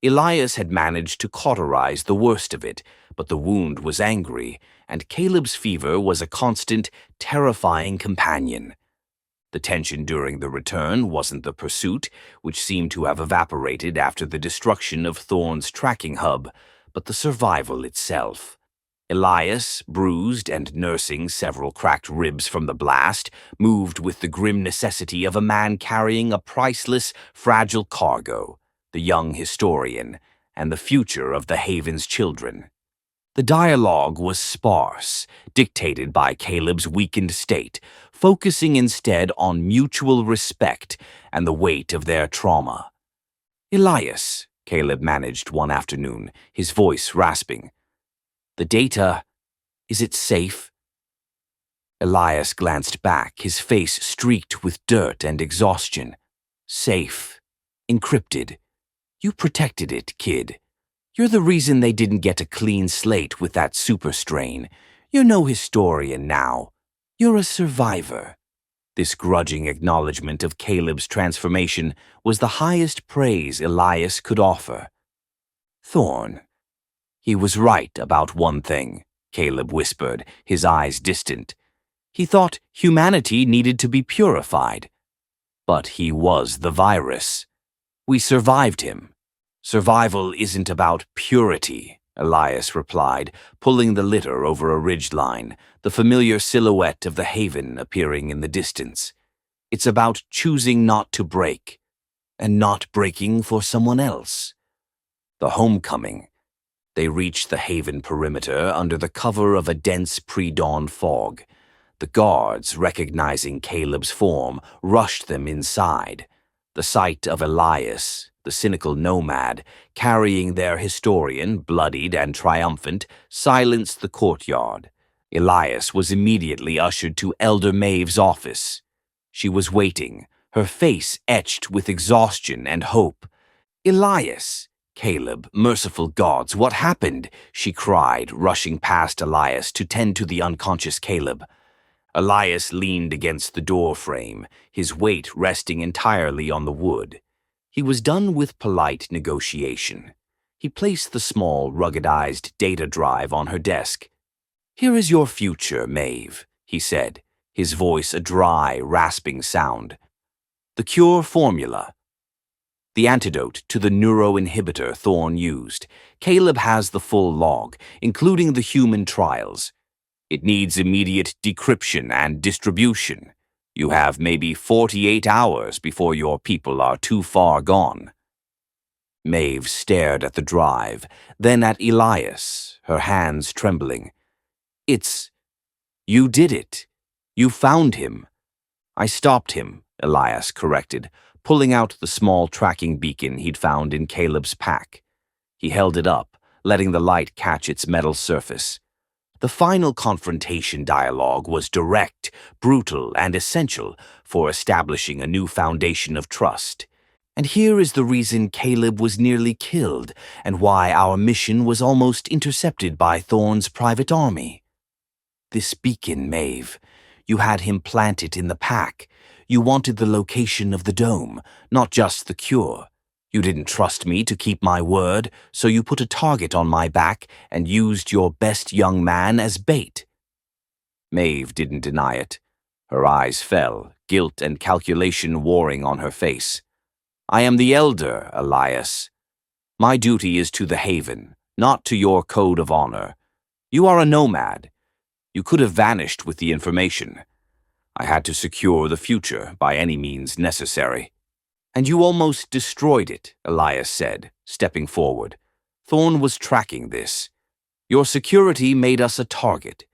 Elias had managed to cauterize the worst of it, but the wound was angry, and Caleb's fever was a constant, terrifying companion. The tension during the return wasn't the pursuit, which seemed to have evaporated after the destruction of Thorn's tracking hub, but the survival itself. Elias, bruised and nursing several cracked ribs from the blast, moved with the grim necessity of a man carrying a priceless, fragile cargo, the young historian, and the future of the Haven's children. The dialogue was sparse, dictated by Caleb's weakened state, focusing instead on mutual respect and the weight of their trauma. Elias, Caleb managed one afternoon, his voice rasping. The data, is it safe? Elias glanced back, his face streaked with dirt and exhaustion. Safe. Encrypted. You protected it, kid. You're the reason they didn't get a clean slate with that super strain. You're no historian now. You're a survivor. This grudging acknowledgement of Caleb's transformation was the highest praise Elias could offer. Thorn. He was right about one thing, Caleb whispered, his eyes distant. He thought humanity needed to be purified. But he was the virus. We survived him. Survival isn't about purity, Elias replied, pulling the litter over a ridgeline, the familiar silhouette of the Haven appearing in the distance. It's about choosing not to break, and not breaking for someone else. The homecoming. They reached the Haven perimeter under the cover of a dense pre-dawn fog. The guards, recognizing Caleb's form, rushed them inside. The sight of Elias, the cynical nomad, carrying their historian, bloodied and triumphant, silenced the courtyard. Elias was immediately ushered to Elder Maeve's office. She was waiting, her face etched with exhaustion and hope. Elias! Caleb, merciful gods, what happened? She cried, rushing past Elias to tend to the unconscious Caleb. Elias leaned against the door frame, his weight resting entirely on the wood. He was done with polite negotiation. He placed the small, ruggedized data drive on her desk. Here is your future, Maeve, he said, his voice a dry, rasping sound. The cure formula. The antidote to the neuroinhibitor Thorn used. Caleb has the full log, including the human trials. It needs immediate decryption and distribution. You have maybe 48 hours before your people are too far gone. Maeve stared at the drive, then at Elias, her hands trembling. You did it. You found him. I stopped him, Elias corrected, pulling out the small tracking beacon he'd found in Caleb's pack. He held it up, letting the light catch its metal surface. The final confrontation dialogue was direct, brutal, and essential for establishing a new foundation of trust. And here is the reason Caleb was nearly killed and why our mission was almost intercepted by Thorn's private army. This beacon, Maeve. You had him plant it in the pack. You wanted the location of the dome, not just the cure. You didn't trust me to keep my word, so you put a target on my back and used your best young man as bait. Maeve didn't deny it. Her eyes fell, guilt and calculation warring on her face. I am the elder, Elias. My duty is to the Haven, not to your code of honor. You are a nomad. You could have vanished with the information. I had to secure the future by any means necessary. And you almost destroyed it, Elias said, stepping forward. Thorn was tracking this. Your security made us a target.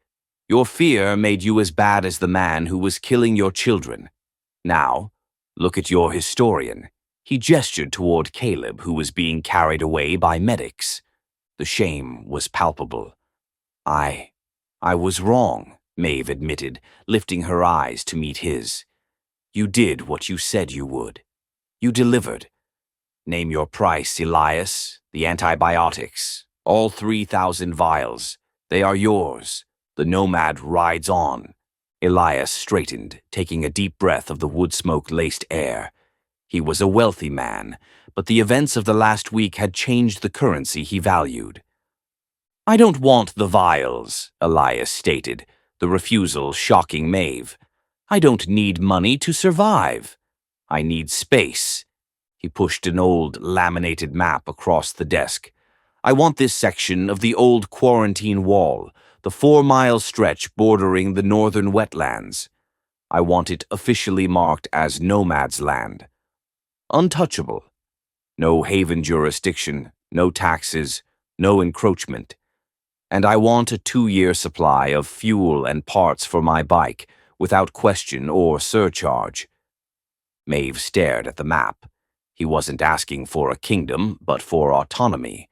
Your fear made you as bad as the man who was killing your children. Now, look at your historian. He gestured toward Caleb, who was being carried away by medics. The shame was palpable. I was wrong, Maeve admitted, lifting her eyes to meet his. You did what you said you would. You delivered. Name your price, Elias. The antibiotics. All 3,000 vials. They are yours. The nomad rides on. Elias straightened, taking a deep breath of the wood smoke-laced air. He was a wealthy man, but the events of the last week had changed the currency he valued. I don't want the vials, Elias stated, the refusal shocking Maeve. I don't need money to survive. I need space. He pushed an old laminated map across the desk. I want this section of the old quarantine wall, the 4-mile stretch bordering the northern wetlands. I want it officially marked as Nomad's Land. Untouchable. No Haven jurisdiction, no taxes, no encroachment. And I want a 2-year supply of fuel and parts for my bike, without question or surcharge. Maeve stared at the map. He wasn't asking for a kingdom, but for autonomy.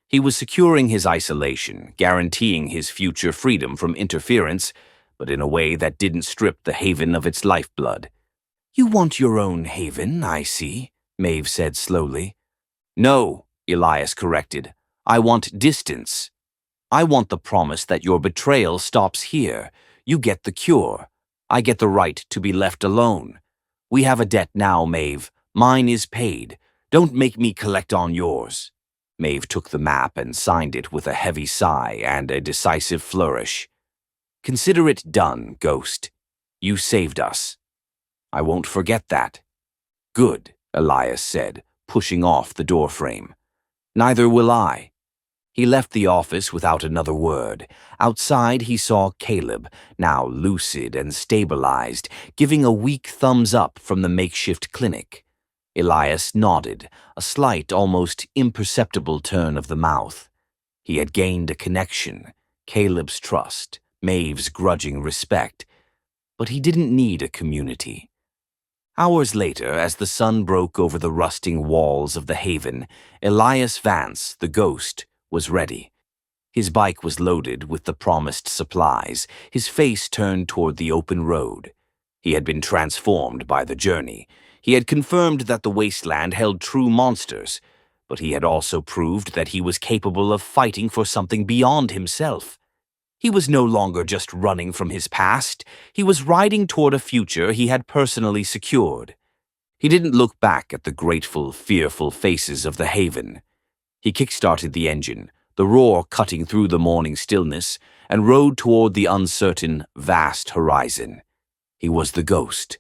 He was securing his isolation, guaranteeing his future freedom from interference, but in a way that didn't strip the Haven of its lifeblood. You want your own Haven, I see, Maeve said slowly. No, Elias corrected. I want distance. I want the promise that your betrayal stops here. You get the cure. I get the right to be left alone. We have a debt now, Maeve. Mine is paid. Don't make me collect on yours. Maeve took the map and signed it with a heavy sigh and a decisive flourish. Consider it done, Ghost. You saved us. I won't forget that. Good, Elias said, pushing off the doorframe. Neither will I. He left the office without another word. Outside, he saw Caleb, now lucid and stabilized, giving a weak thumbs up from the makeshift clinic. Elias nodded, a slight, almost imperceptible turn of the mouth. He had gained a connection, Caleb's trust, Maeve's grudging respect. But he didn't need a community. Hours later, as the sun broke over the rusting walls of the Haven, Elias Vance, the ghost, was ready. His bike was loaded with the promised supplies, his face turned toward the open road. He had been transformed by the journey. He had confirmed that the wasteland held true monsters, but he had also proved that he was capable of fighting for something beyond himself. He was no longer just running from his past. He was riding toward a future he had personally secured. He didn't look back at the grateful, fearful faces of the Haven. He kick-started the engine, the roar cutting through the morning stillness, and rode toward the uncertain, vast horizon. He was the ghost,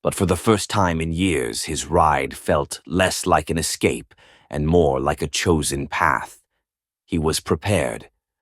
but for the first time in years his ride felt less like an escape and more like a chosen path. He was prepared.